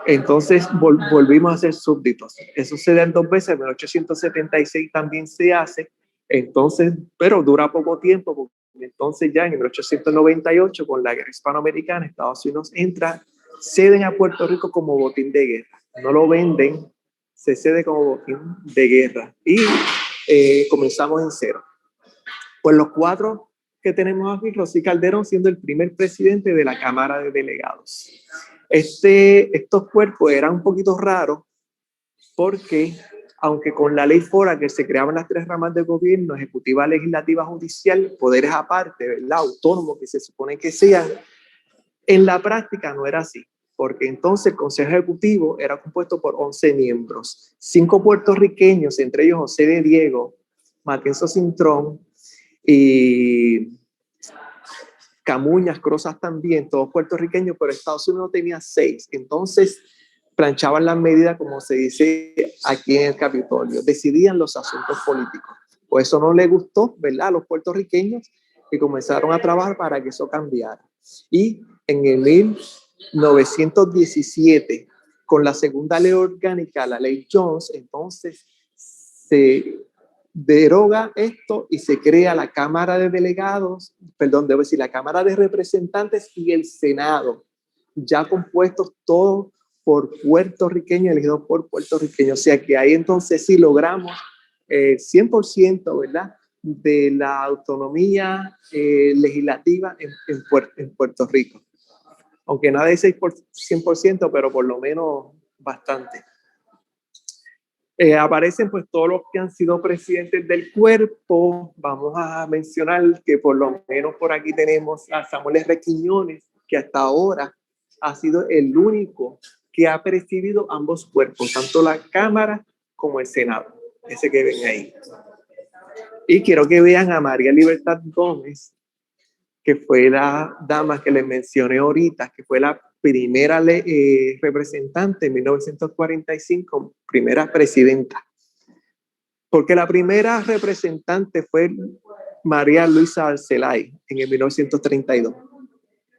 entonces volvimos a ser súbditos. Eso se da 2 veces, en 1876 también se hace, entonces, pero dura poco tiempo, porque entonces ya en 1898 con la guerra hispanoamericana, Estados Unidos entra, ceden a Puerto Rico como botín de guerra. No lo venden, se cede como botín de guerra y comenzamos en cero. Pues los 4 que tenemos aquí, Rosy Calderón siendo el primer presidente de la Cámara de Delegados. Estos cuerpos eran un poquito raros porque, aunque con la ley Foraker se creaban las 3 ramas de gobierno, ejecutiva, legislativa, judicial, poderes aparte, ¿verdad? Autónomos que se supone que sean, en la práctica no era así, porque entonces el Consejo Ejecutivo era compuesto por 11 miembros, 5 puertorriqueños, entre ellos José de Diego, Matienzo Cintrón y Camuñas, Crozas también, todos puertorriqueños, pero Estados Unidos tenía 6. Entonces, planchaban las medidas, como se dice aquí en el Capitolio, decidían los asuntos políticos. Pues eso no le gustó, ¿verdad?, a los puertorriqueños, y comenzaron a trabajar para que eso cambiara. Y en el 1917, con la segunda ley orgánica, la ley Jones, entonces se deroga esto y se crea la Cámara de Delegados, perdón, debo decir, la Cámara de Representantes y el Senado, ya compuestos todos por puertorriqueños, elegidos por puertorriqueños. O sea que ahí entonces sí logramos 100%, ¿verdad?, de la autonomía legislativa en Puerto Rico. Aunque nada de 100%, pero por lo menos bastante. Aparecen pues todos los que han sido presidentes del cuerpo. Vamos a mencionar que por lo menos por aquí tenemos a Samuel R. Quiñones, que hasta ahora ha sido el único que ha presidido ambos cuerpos, tanto la Cámara como el Senado, ese que ven ahí. Y quiero que vean a María Libertad Gómez, que fue la dama que les mencioné ahorita, que fue la primera representante en 1945, primera presidenta. Porque la primera representante fue María Luisa Arcelay en el 1932.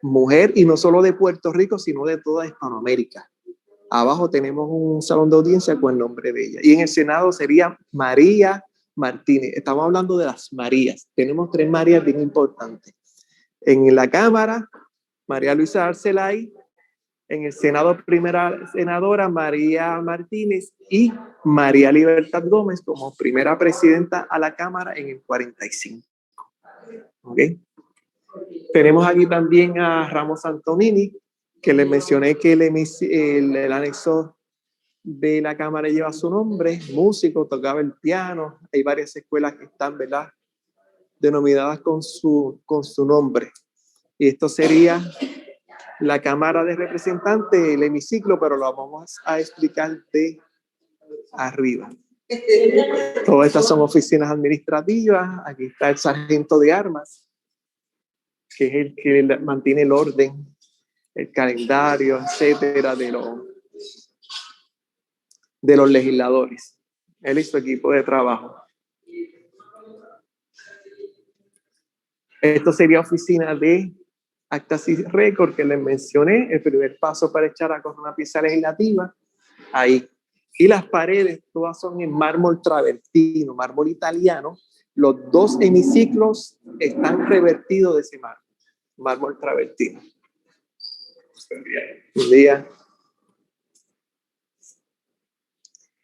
Mujer, y no solo de Puerto Rico, sino de toda Hispanoamérica. Abajo tenemos un salón de audiencia con el nombre de ella. Y en el Senado sería María Martínez. Estamos hablando de las Marías. Tenemos 3 Marías bien importantes. En la Cámara, María Luisa Arcelay. En el Senado, primera senadora María Martínez, y María Libertad Gómez como primera presidenta a la Cámara en el 45. ¿Okay? Tenemos aquí también a Ramos Antonini, que les mencioné que el anexo de la Cámara lleva su nombre, músico, tocaba el piano. Hay varias escuelas que están, ¿verdad?, denominadas con su nombre. Y esto sería la Cámara de Representantes, el hemiciclo, pero lo vamos a explicar de arriba. Todas estas son oficinas administrativas. Aquí está el sargento de armas, que es el que mantiene el orden, el calendario, etcétera, de los legisladores. Él y su equipo de trabajo. Esto sería oficina de actas y récord que les mencioné, el primer paso para echar a correr una pieza legislativa, ahí. Y las paredes todas son en mármol travertino, mármol italiano. Los 2 hemiciclos están revertidos de ese mármol travertino. Un día.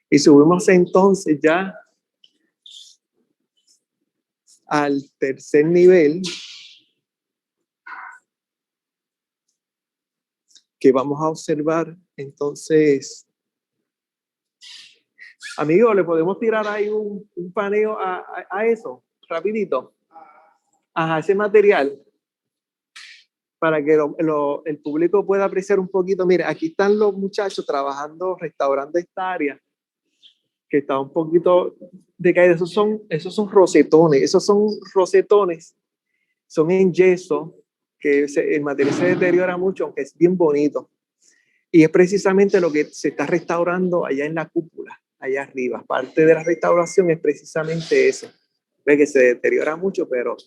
Y subimos entonces ya al tercer nivel, que vamos a observar. Entonces, amigo, ¿le podemos tirar ahí un paneo a eso? Rapidito. Ajá, ese material. Para que el público pueda apreciar un poquito. Mire, aquí están los muchachos trabajando, restaurando esta área, que está un poquito decaída. Esos son rosetones, son en yeso, que el material se deteriora mucho, aunque es bien bonito. Y es precisamente lo que se está restaurando allá en la cúpula, allá arriba. Parte de la restauración es precisamente eso. Ve que se deteriora mucho, pero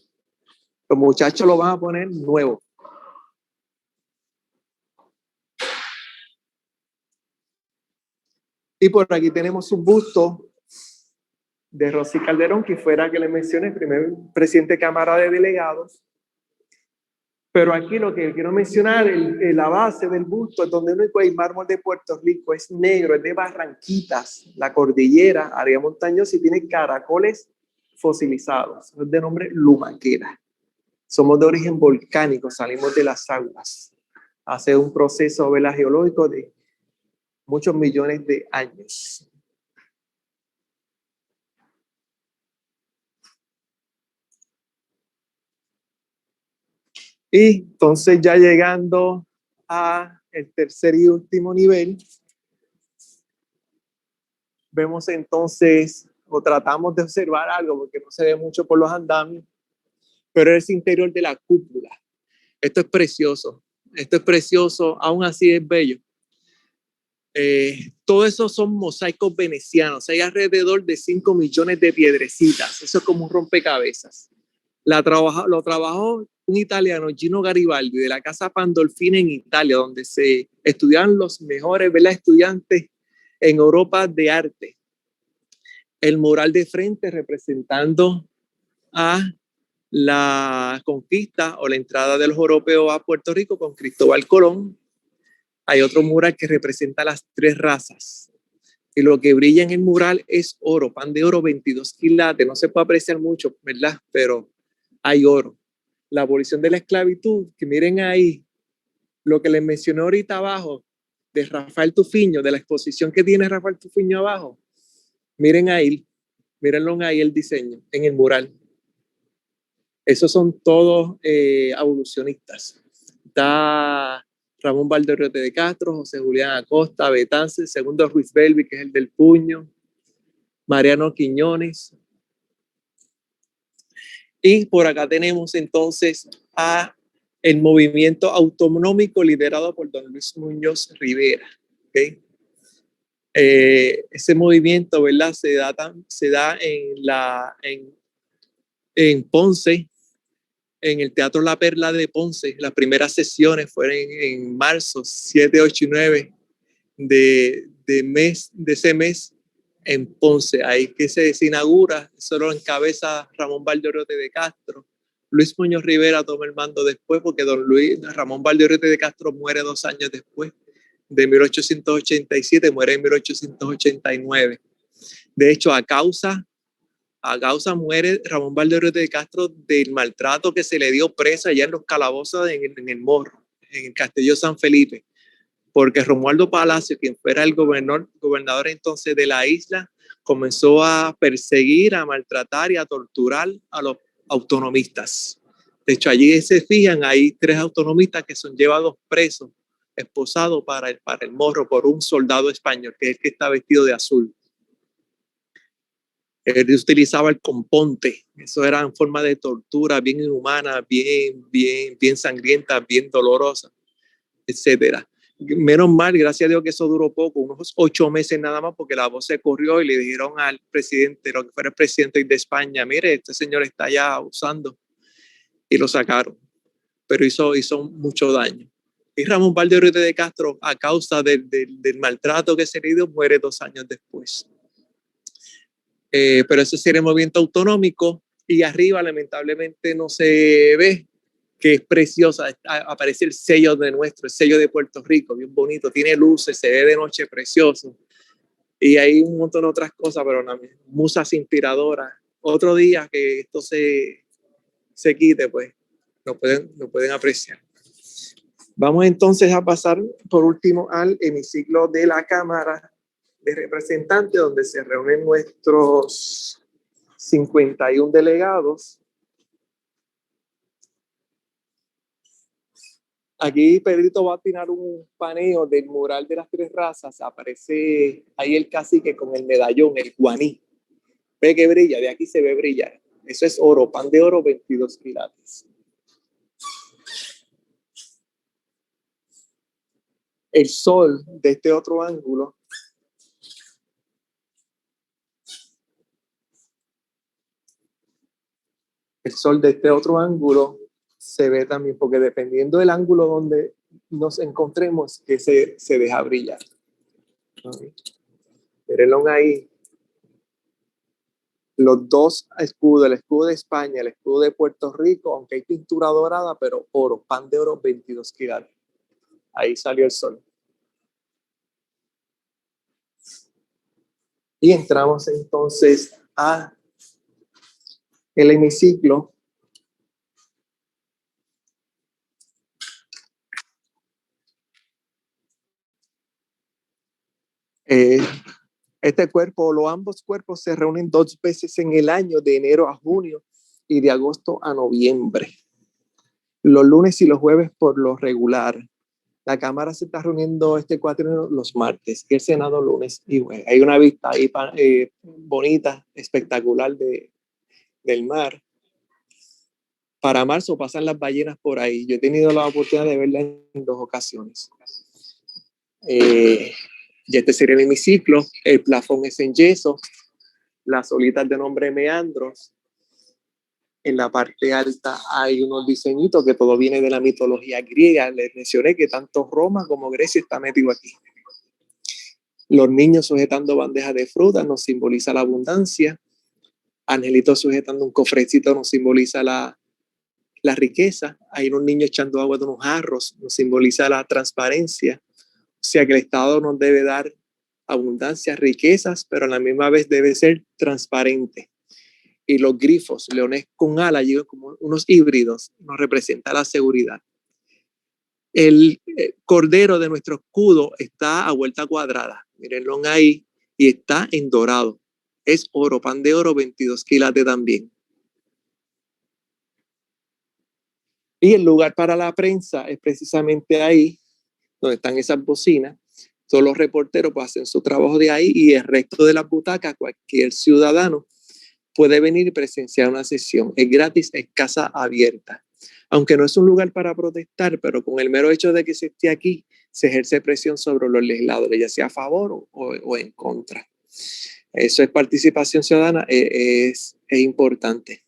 los muchachos lo van a poner nuevo. Y por aquí tenemos un busto de Rosy Calderón, que fuera que le mencioné, el primer presidente de Cámara de Delegados. Pero aquí lo que quiero mencionar, la base del busto, es donde único hay mármol de Puerto Rico, es negro, es de Barranquitas, la cordillera, área montañosa, y tiene caracoles fosilizados. Es de nombre Lumaquera. Somos de origen volcánico, salimos de las aguas. Hace un proceso geológico de muchos millones de años. Y entonces ya llegando a el tercer y último nivel, vemos entonces, o tratamos de observar algo, porque no se ve mucho por los andamios, pero es el interior de la cúpula. Esto es precioso, aún así es bello. Todo eso son mosaicos venecianos, hay alrededor de 5 millones de piedrecitas, eso es como un rompecabezas. Lo trabajó un italiano, Gino Garibaldi, de la Casa Pandolfini en Italia, donde se estudiaban los mejores, ¿verdad?, estudiantes en Europa de arte. El mural de frente representando a la conquista o la entrada de los europeos a Puerto Rico con Cristóbal Colón. Hay otro mural que representa las 3 razas. Y lo que brilla en el mural es oro, pan de oro 22 quilates. No se puede apreciar mucho, ¿verdad? Pero hay oro. La abolición de la esclavitud, que miren ahí, lo que les mencioné ahorita abajo, de Rafael Tufiño, de la exposición que tiene Rafael Tufiño abajo. Miren ahí, mírenlo ahí el diseño, en el mural. Esos son todos abolicionistas. Está Ramón Valderriote de Castro, José Julián Acosta, Betances, Segundo Ruiz Belvi, que es el del puño, Mariano Quiñones. Y por acá tenemos entonces a el movimiento autonómico liderado por don Luis Muñoz Rivera. ¿Okay? Ese movimiento, ¿verdad?, se da en Ponce, en el Teatro La Perla de Ponce. Las primeras sesiones fueron en marzo 7, 8 y 9 de ese mes en Ponce. Ahí que se inaugura, solo encabeza Ramón Valderriote de Castro. Luis Muñoz Rivera toma el mando después, porque Ramón Valderriote de Castro muere 2 años después, de 1887, muere en 1889. De hecho, a causa muere Ramón Valderriote de Castro del maltrato que se le dio presa allá en los calabozos en el Morro, en el Castillo San Felipe, porque Romualdo Palacio, quien fuera el gobernador entonces de la isla, comenzó a perseguir, a maltratar y a torturar a los autonomistas. De hecho, allí se fijan, hay 3 autonomistas que son llevados presos, esposados para el Morro por un soldado español, que es el que está vestido de azul. Él utilizaba el componte, eso era en forma de tortura bien inhumana, bien sangrienta, bien dolorosa, etcétera. Menos mal, gracias a Dios que eso duró poco, unos 8 meses nada más, porque la voz se corrió y le dijeron al presidente, lo que fuera el presidente de España, mire, este señor está ya usando, y lo sacaron, pero hizo mucho daño. Y Ramón Valderriote de Castro, a causa del maltrato que se le dio, muere 2 años después. Pero ese sería el movimiento autonómico, y arriba lamentablemente no se ve, que es preciosa, aparece el sello el sello de Puerto Rico, bien bonito, tiene luces, se ve de noche precioso. Y hay un montón de otras cosas, pero musas inspiradoras. Otro día que esto se quite, pues lo pueden apreciar. Vamos entonces a pasar por último al hemiciclo de la Cámara de Representantes, donde se reúnen nuestros 51 delegados. Aquí Pedrito va a tirar un paneo del mural de las tres razas. Aparece ahí el cacique con el medallón, el guaní. Ve que brilla, de aquí se ve brillar. Eso es oro, pan de oro, 22 quilates. El sol de este otro ángulo se ve también, porque dependiendo del ángulo donde nos encontremos, que se deja brillar. Mírenlo ahí. Los dos escudos, el escudo de España, el escudo de Puerto Rico, aunque hay pintura dorada, pero oro, pan de oro, 22 quilates. Ahí salió el sol. Y entramos entonces a el hemiciclo. Este cuerpo, ambos cuerpos se reúnen 2 veces en el año, de enero a junio y de agosto a noviembre. Los lunes y los jueves por lo regular. La Cámara se está reuniendo este cuatrienio los martes y el Senado lunes y jueves. Hay una vista ahí bonita, espectacular del mar. Para marzo pasan las ballenas por ahí. Yo he tenido la oportunidad de verlas en 2 ocasiones. Y este sería el hemiciclo. El plafón es en yeso. Las olitas de nombre meandros. En la parte alta hay unos diseñitos que todo viene de la mitología griega. Les mencioné que tanto Roma como Grecia está metido aquí. Los niños sujetando bandejas de frutas nos simboliza la abundancia. Angelitos sujetando un cofrecito nos simboliza la riqueza. Hay unos niños echando agua de unos jarros, nos simboliza la transparencia. O sea que el Estado nos debe dar abundancia, riquezas, pero a la misma vez debe ser transparente. Y los grifos, leones con alas, como unos híbridos, nos representa la seguridad. El cordero de nuestro escudo está a vuelta cuadrada. Mírenlo ahí, y está en dorado. Es oro, pan de oro, 22 quilates también. Y el lugar para la prensa es precisamente ahí, donde están esas bocinas. Todos los reporteros pues hacen su trabajo de ahí, y el resto de las butacas, cualquier ciudadano puede venir y presenciar una sesión. Es gratis, es casa abierta. Aunque no es un lugar para protestar, pero con el mero hecho de que se esté aquí, se ejerce presión sobre los legisladores, ya sea a favor o en contra. Eso es participación ciudadana, es importante.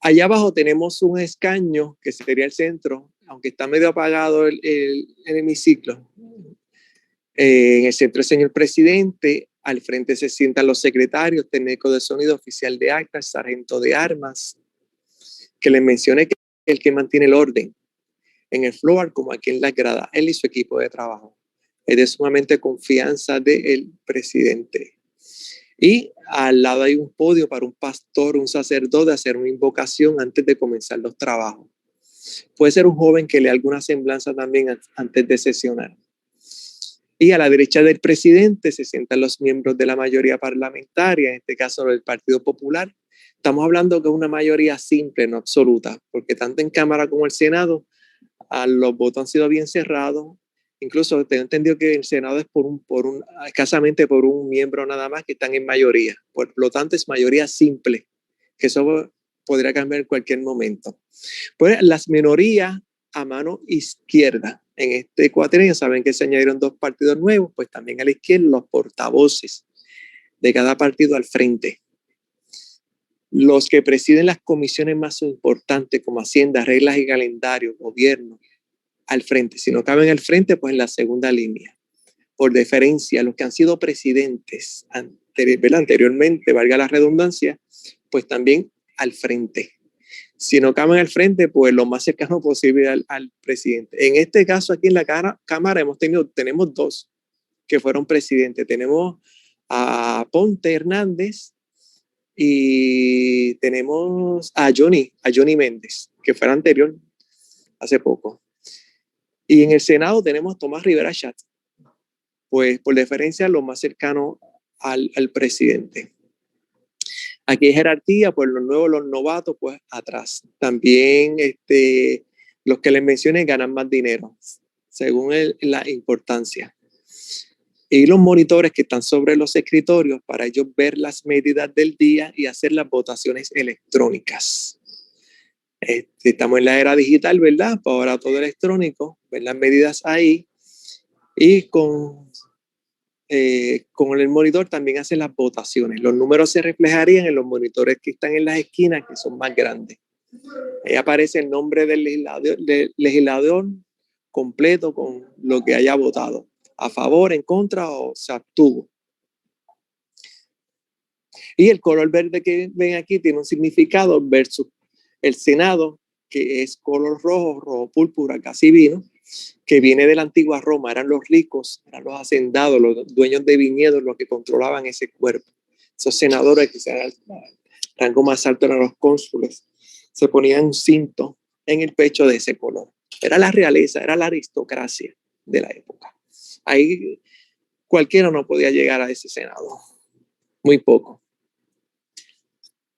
Allá abajo tenemos un escaño que sería el centro, aunque está medio apagado el hemiciclo. En el centro el señor presidente, al frente se sientan los secretarios, técnico de sonido, oficial de actas, sargento de armas, que les mencioné que es el que mantiene el orden en el floor como aquí en la grada, él y su equipo de trabajo. Es de sumamente confianza del presidente. Y al lado hay un podio para un pastor, un sacerdote, hacer una invocación antes de comenzar los trabajos. Puede ser un joven que lea alguna semblanza también antes de sesionar. Y a la derecha del presidente se sientan los miembros de la mayoría parlamentaria, en este caso del Partido Popular. Estamos hablando que es una mayoría simple, no absoluta, porque tanto en Cámara como en el Senado los votos han sido bien cerrados. Incluso tengo entendido que el Senado es escasamente por un miembro nada más que están en mayoría. Por lo tanto, es mayoría simple, que eso podría cambiar en cualquier momento. Pues las minorías a mano izquierda. En este cuatrienio saben que se añadieron 2 partidos nuevos, pues también a la izquierda los portavoces de cada partido al frente. Los que presiden las comisiones más importantes como Hacienda, Reglas y Calendario, Gobierno, al frente. Si no caben al frente, pues en la segunda línea. Por deferencia, los que han sido presidentes anteriormente, valga la redundancia, pues también al frente. Si no caben al frente, pues lo más cercano posible al presidente. En este caso, aquí en la Cámara tenemos dos que fueron presidentes. Tenemos a Ponte Hernández y tenemos a Johnny Méndez, que fue el anterior hace poco. Y en el Senado tenemos a Tomás Rivera Schatz, pues por deferencia lo más cercano al presidente. Aquí hay jerarquía, pues los nuevos, los novatos, pues atrás. También los que les mencioné ganan más dinero, según la importancia. Y los monitores que están sobre los escritorios para ellos ver las medidas del día y hacer las votaciones electrónicas. Estamos en la era digital, ¿verdad? Pues ahora todo electrónico, ver las medidas ahí. Y con el monitor también hacen las votaciones. Los números se reflejarían en los monitores que están en las esquinas, que son más grandes. Ahí aparece el nombre del legislador completo con lo que haya votado. A favor, en contra o se abstuvo. Y el color verde que ven aquí tiene un significado versus el Senado, que es color rojo púrpura, casi vino, que viene de la antigua Roma. Eran los ricos, eran los hacendados, los dueños de viñedos los que controlaban ese cuerpo. Esos senadores, que eran el rango más alto, eran los cónsules, se ponían un cinto en el pecho de ese color. Era la realeza, era la aristocracia de la época. Ahí cualquiera no podía llegar a ese Senado, muy poco.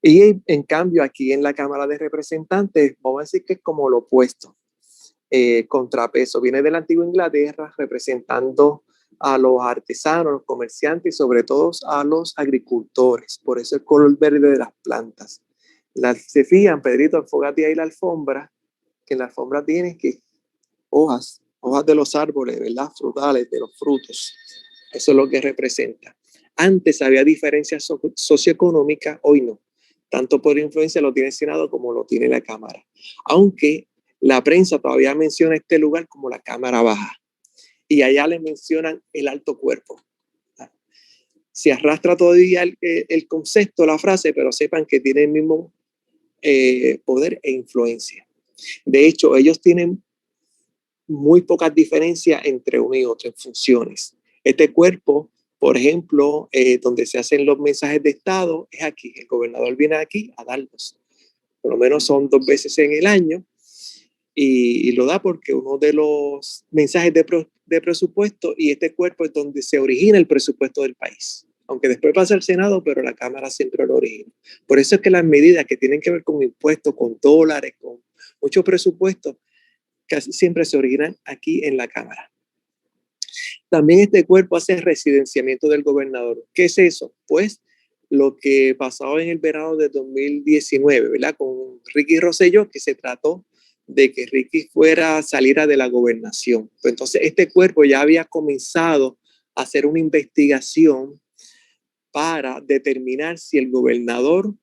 Y en cambio aquí en la Cámara de Representantes, vamos a decir que es como lo opuesto. Contrapeso, viene de la antigua Inglaterra representando a los artesanos, los comerciantes y sobre todo a los agricultores. Por eso el color verde de las plantas. Se fijan, Pedrito, enfócate ahí la alfombra, que en la alfombra tiene que hojas de los árboles, ¿verdad? Frutales, de los frutos. Eso es lo que representa. Antes había diferencias socioeconómicas, hoy no. Tanto por influencia lo tiene el Senado como lo tiene la Cámara. Aunque la prensa todavía menciona este lugar como la Cámara Baja. Y allá le mencionan el alto cuerpo. Se arrastra todavía el concepto, la frase, pero sepan que tiene el mismo poder e influencia. De hecho, ellos tienen muy pocas diferencias entre uno y otro en funciones. Este cuerpo, por ejemplo, donde se hacen los mensajes de Estado, es aquí. El gobernador viene aquí a darlos. Por lo menos son 2 veces en el año y lo da porque uno de los mensajes de presupuesto y este cuerpo es donde se origina el presupuesto del país. Aunque después pasa al Senado, pero la Cámara siempre lo origina. Por eso es que las medidas que tienen que ver con impuestos, con dólares, con muchos presupuestos, casi siempre se originan aquí en la Cámara. También este cuerpo hace residenciamiento del gobernador. ¿Qué es eso? Pues lo que pasó en el verano de 2019, ¿verdad? Con Ricky Rosselló, que se trató de que Ricky saliera de la gobernación. Pues entonces este cuerpo ya había comenzado a hacer una investigación para determinar si el gobernador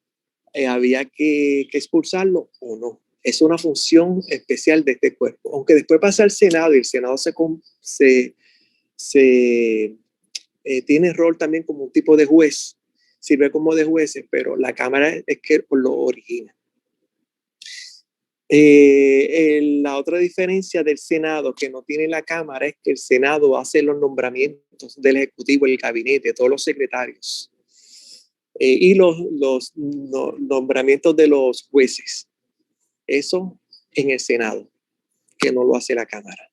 había que expulsarlo o no. Es una función especial de este cuerpo. Aunque después pasa al Senado y el Senado tiene rol también como un tipo de juez, sirve como de jueces, pero la Cámara es que lo origina. La otra diferencia del Senado que no tiene la Cámara es que el Senado hace los nombramientos del Ejecutivo, el gabinete, todos los secretarios y los nombramientos de los jueces. Eso en el Senado, que no lo hace la Cámara.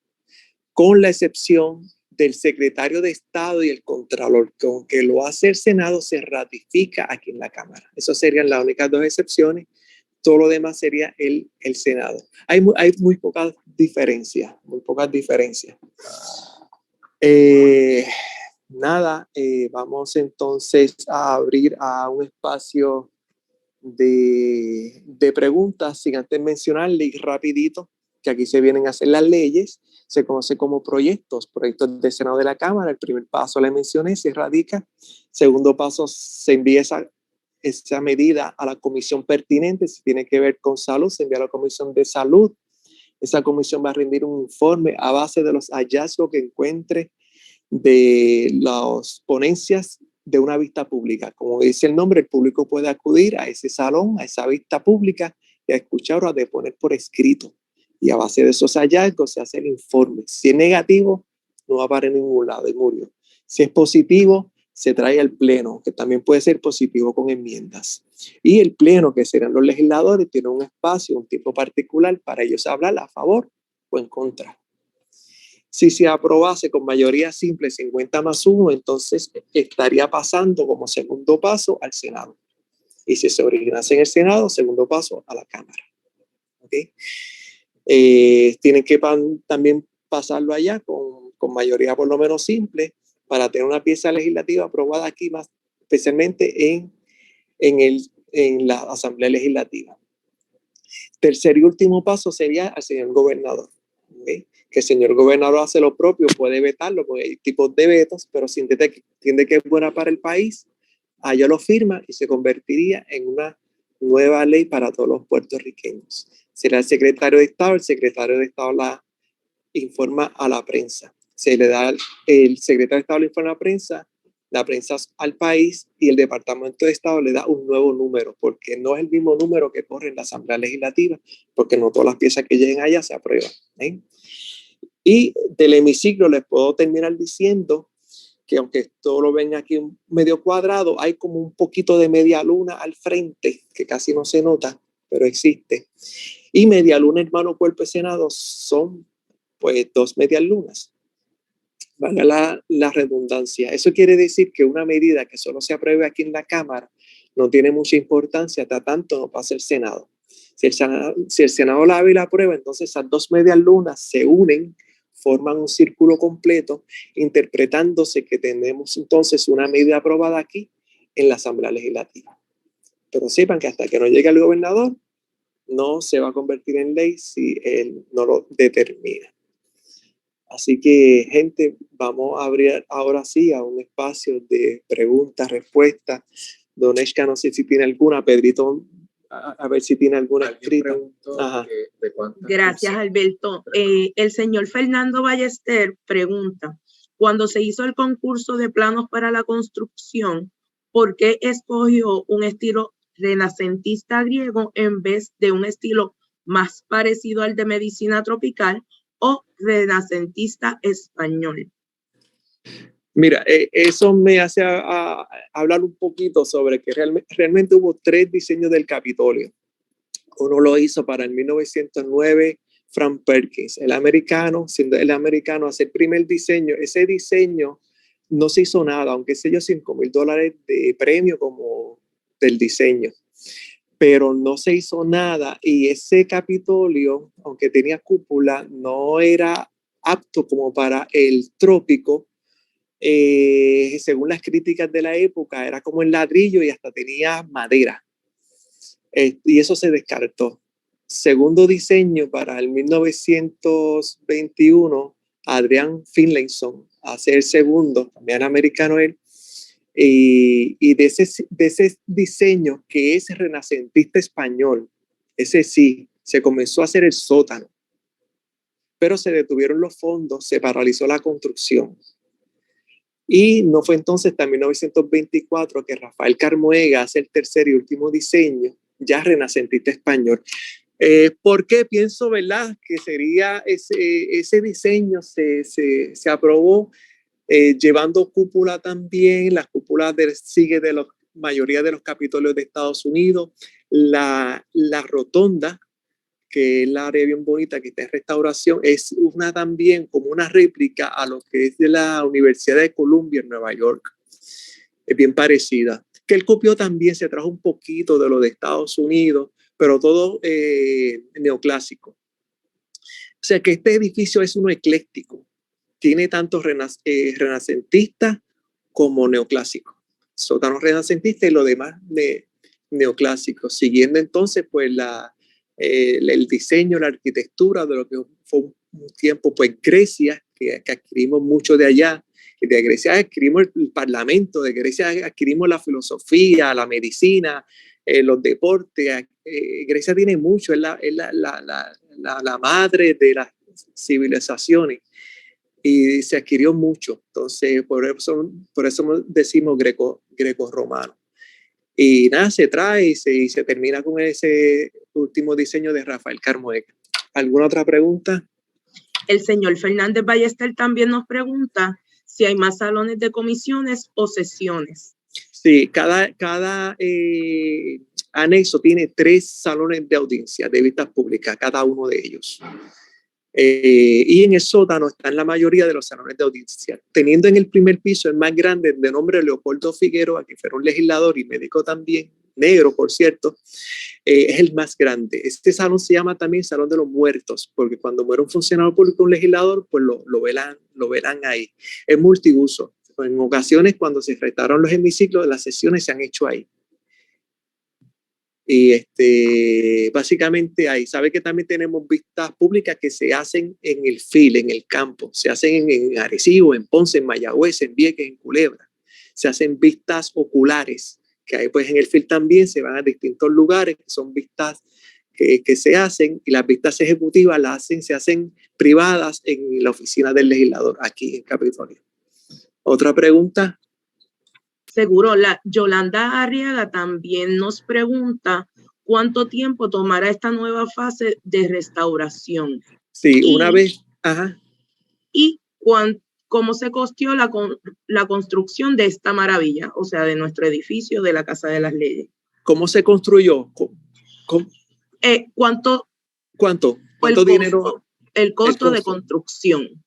Con la excepción del secretario de Estado y el Contralor, que aunque lo hace el Senado, se ratifica aquí en la Cámara. Esas serían las únicas 2 excepciones. Todo lo demás sería el Senado. Hay muy pocas diferencias, vamos entonces a abrir a un espacio de preguntas, sin antes mencionarles rapidito que aquí se vienen a hacer las leyes. Se conoce como proyectos de Senado de la Cámara. El primer paso le mencioné, se radica. Segundo paso, se envía esa medida a la comisión pertinente. Si tiene que ver con salud, se envía a la comisión de salud. Esa comisión va a rendir un informe a base de los hallazgos que encuentre de las ponencias de una vista pública. Como dice el nombre, el público puede acudir a ese salón, a esa vista pública de escuchar o de poner por escrito. Y a base de esos hallazgos se hace el informe. Si es negativo, no va a parar en ningún lado y murió. Si es positivo, se trae al pleno, que también puede ser positivo con enmiendas. Y el pleno, que serán los legisladores, tiene un espacio, un tiempo particular para ellos hablar a favor o en contra. Si se aprobase con mayoría simple 50+1, entonces estaría pasando como segundo paso al Senado. Y si se originase en el Senado, segundo paso a la Cámara. ¿Okay? Tienen que también pasarlo allá con mayoría por lo menos simple para tener una pieza legislativa aprobada aquí, más especialmente en la Asamblea Legislativa. Tercer y último paso sería al señor gobernador. ¿Okay? Que el señor gobernador hace lo propio, puede vetarlo, porque hay tipos de vetos, pero si entiende que es buena para el país, allá lo firma y se convertiría en una nueva ley para todos los puertorriqueños. Será el secretario de Estado la informa a la prensa. El secretario de Estado le informa a la prensa al país y el Departamento de Estado le da un nuevo número, porque no es el mismo número que corre en la Asamblea Legislativa, porque no todas las piezas que lleguen allá se aprueban. Y del hemiciclo les puedo terminar diciendo que aunque esto lo ven aquí medio cuadrado, hay como un poquito de media luna al frente, que casi no se nota, pero existe. Y media luna, hermano, cuerpo y senado son pues 2 medias lunas. Valga la redundancia. Eso quiere decir que una medida que solo se apruebe aquí en la Cámara no tiene mucha importancia hasta tanto no pasa el Senado. Si el Senado la ve y la aprueba, entonces esas 2 medias lunas se unen, forman un círculo completo, interpretándose que tenemos entonces una medida aprobada aquí en la Asamblea Legislativa. Pero sepan que hasta que no llegue el gobernador, no se va a convertir en ley si él no lo determina. Así que, gente, vamos a abrir ahora sí a un espacio de preguntas, respuestas. Don Eshka, no sé si tiene alguna. Pedrito, a ver si tiene alguna escrita. Gracias, Alberto. El señor Fernando Ballester pregunta, cuando se hizo el concurso de planos para la construcción, ¿por qué escogió un estilo renacentista griego en vez de un estilo más parecido al de medicina tropical o renacentista español? Mira, eso me hace hablar un poquito sobre que realmente hubo 3 diseños del Capitolio. Uno lo hizo para el 1909 Frank Perkins, el americano, siendo el americano, hacer el primer diseño. Ese diseño no se hizo nada, aunque se dio $5,000 de premio como del diseño, pero no se hizo nada y ese Capitolio, aunque tenía cúpula, no era apto como para el trópico. Según las críticas de la época, era como el ladrillo y hasta tenía madera. Y eso se descartó. Segundo diseño para el 1921, Adrian Finlayson hace el segundo, también americano él, y de ese diseño que es renacentista español, ese sí, se comenzó a hacer el sótano, pero se detuvieron los fondos, se paralizó la construcción. Y no fue entonces hasta 1924 que Rafael Carmoega hace el tercer y último diseño, ya renacentista español. ¿Por qué pienso, verdad, que sería ese diseño se aprobó llevando cúpula también? Las cúpulas sigue de la mayoría de los capitolios de Estados Unidos, la rotonda, que es la área bien bonita que está en restauración, es una también como una réplica a lo que es de la Universidad de Columbia en Nueva York. Es bien parecida. Que el copió también se trajo un poquito de lo de Estados Unidos, pero todo neoclásico. O sea que este edificio es uno ecléctico. Tiene tanto renacentista como neoclásico. Sótano renacentista y lo demás de neoclásico. Siguiendo entonces pues el diseño, la arquitectura de lo que fue un tiempo pues Grecia, que adquirimos mucho de allá. De Grecia adquirimos el parlamento, de Grecia adquirimos la filosofía, la medicina, los deportes. Grecia tiene mucho, es la madre de las civilizaciones y se adquirió mucho. Entonces, por eso decimos greco-romano. Y nada, se trae y se termina con ese último diseño de Rafael Carmoeca. ¿Alguna otra pregunta? El señor Fernández Ballester también nos pregunta si hay más salones de comisiones o sesiones. Sí, cada anexo tiene 3 salones de audiencia de vistas públicas, cada uno de ellos. Y en el sótano están la mayoría de los salones de audiencia, teniendo en el primer piso el más grande, de nombre Leopoldo Figueroa, que fue un legislador y médico también, negro por cierto, es el más grande. Este salón se llama también Salón de los Muertos, porque cuando muere un funcionario público, un legislador, pues lo verán ahí. Es multiuso. En ocasiones, cuando se restaron los hemiciclos, las sesiones se han hecho ahí. Y básicamente ahí, sabe que también tenemos vistas públicas que se hacen en el field, en el campo, se hacen en Arecibo, en Ponce, en Mayagüez, en Vieques, en Culebra, se hacen vistas oculares, que ahí pues en el field también se van a distintos lugares, que son vistas que se hacen, y las vistas ejecutivas se hacen privadas en la oficina del legislador, aquí en Capitolio. ¿Otra pregunta? Seguro, la Yolanda Arriaga también nos pregunta cuánto tiempo tomará esta nueva fase de restauración. Sí, una vez, ajá. Y cómo se costeó la construcción de esta maravilla, o sea, de nuestro edificio de la Casa de las Leyes. ¿Cómo se construyó? ¿Cuánto dinero? El costo de construcción.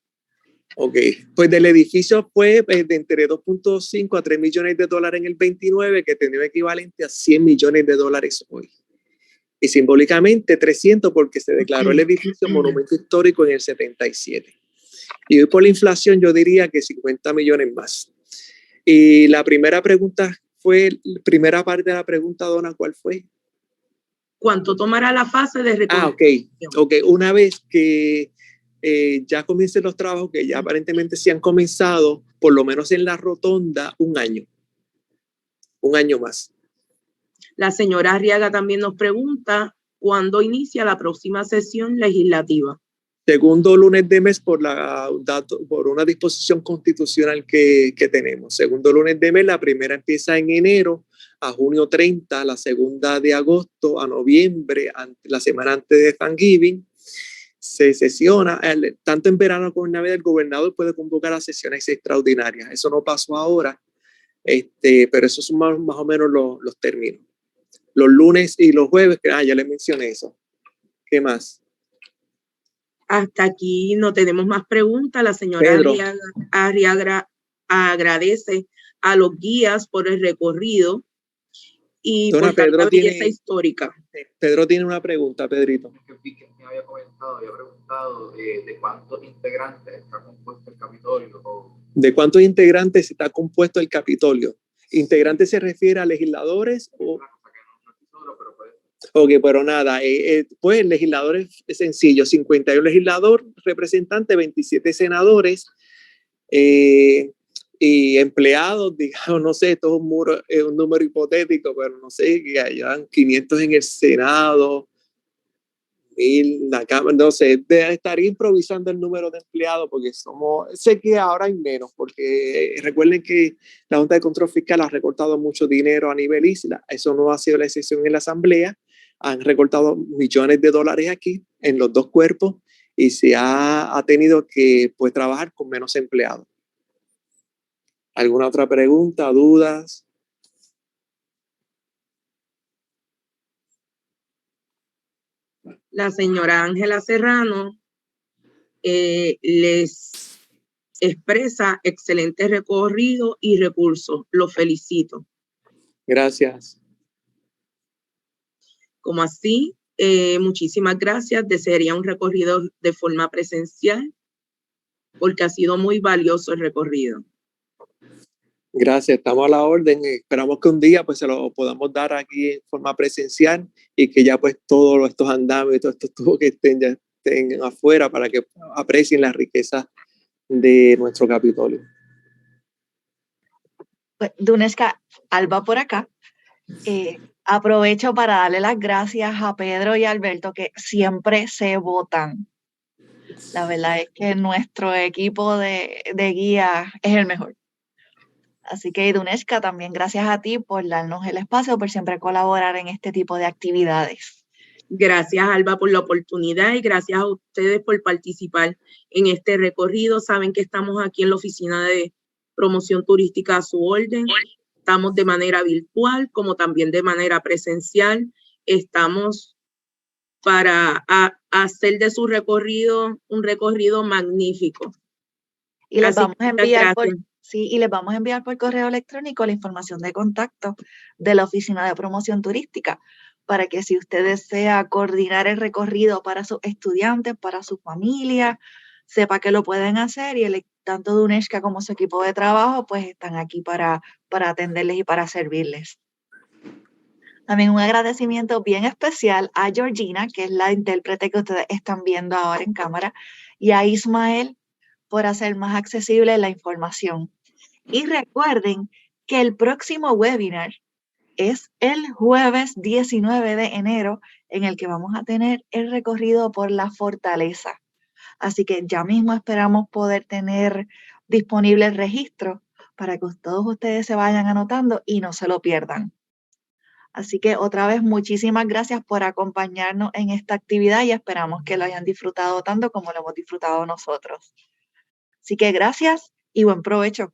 Ok, pues del edificio fue de entre 2.5 a 3 millones de dólares en el 29, que tenía equivalente a 100 millones de dólares hoy. Y simbólicamente 300 porque se declaró el edificio monumento histórico en el 77. Y hoy por la inflación yo diría que 50 millones más. Y la primera pregunta fue, primera parte de la pregunta, Donna, ¿cuál fue? ¿Cuánto tomará la fase de reconstrucción? Ok, una vez que ya comiencen los trabajos que ya aparentemente se han comenzado, por lo menos en la rotonda, un año más. La señora Arriaga también nos pregunta cuándo inicia la próxima sesión legislativa. Segundo lunes de mes por una disposición constitucional que tenemos. Segundo lunes de mes, la primera empieza en enero a junio 30, la segunda de agosto a noviembre, la semana antes de Thanksgiving. Se sesiona, tanto en verano como en Navidad, el gobernador puede convocar a sesiones extraordinarias. Eso no pasó ahora, pero esos son más o menos los términos. Los lunes y los jueves, ya les mencioné eso. ¿Qué más? Hasta aquí no tenemos más preguntas. La señora Arriaga agradece a los guías por el recorrido y por tanta belleza histórica. Pedro tiene una pregunta, Pedrito. Había preguntado de cuántos integrantes está compuesto el Capitolio. ¿De cuántos integrantes está compuesto el Capitolio? ¿Integrantes se refiere a legisladores o...? Ok, pero nada, pues el legislador es sencillo, 51 legisladores, representantes, 27 senadores y empleados, digamos, no sé, esto es un número hipotético, pero no sé, que hayan 500 en el Senado, 1000 la Cámara, no sé, estaría improvisando el número de empleados porque sé que ahora hay menos, porque recuerden que la Junta de Control Fiscal ha recortado mucho dinero a nivel isla, eso no ha sido la excepción en la Asamblea, han recortado millones de dólares aquí en los dos cuerpos y se ha tenido que pues trabajar con menos empleados. ¿Alguna otra pregunta, dudas? La señora Ángela Serrano les expresa excelente recorrido y recursos. Los felicito. Gracias. Como así, muchísimas gracias. Desearía un recorrido de forma presencial porque ha sido muy valioso el recorrido. Gracias, estamos a la orden. Esperamos que un día pues se lo podamos dar aquí en forma presencial y que ya pues todos estos andamios y todos estos tubos que estén afuera para que aprecien la riqueza de nuestro Capitolio. Pues, Dunesca, Alba por acá. Aprovecho para darle las gracias a Pedro y a Alberto que siempre se votan. La verdad es que nuestro equipo de guía es el mejor. Así que Duneshka, también gracias a ti por darnos el espacio, por siempre colaborar en este tipo de actividades. Gracias, Alba, por la oportunidad y gracias a ustedes por participar en este recorrido. Saben que estamos aquí en la Oficina de Promoción Turística a su orden. Estamos de manera virtual como también de manera presencial. Estamos para hacer de su recorrido un recorrido magnífico. Y les vamos a enviar gracias. por correo electrónico la información de contacto de la Oficina de Promoción Turística, para que si usted desea coordinar el recorrido para sus estudiantes, para su familia, sepa que lo pueden hacer y tanto Duneshka como su equipo de trabajo pues están aquí para atenderles y para servirles. También un agradecimiento bien especial a Georgina, que es la intérprete que ustedes están viendo ahora en cámara, y a Ismael por hacer más accesible la información. Y recuerden que el próximo webinar es el jueves 19 de enero, en el que vamos a tener el recorrido por la fortaleza. Así que ya mismo esperamos poder tener disponible el registro para que todos ustedes se vayan anotando y no se lo pierdan. Así que otra vez muchísimas gracias por acompañarnos en esta actividad y esperamos que lo hayan disfrutado tanto como lo hemos disfrutado nosotros. Así que gracias y buen provecho.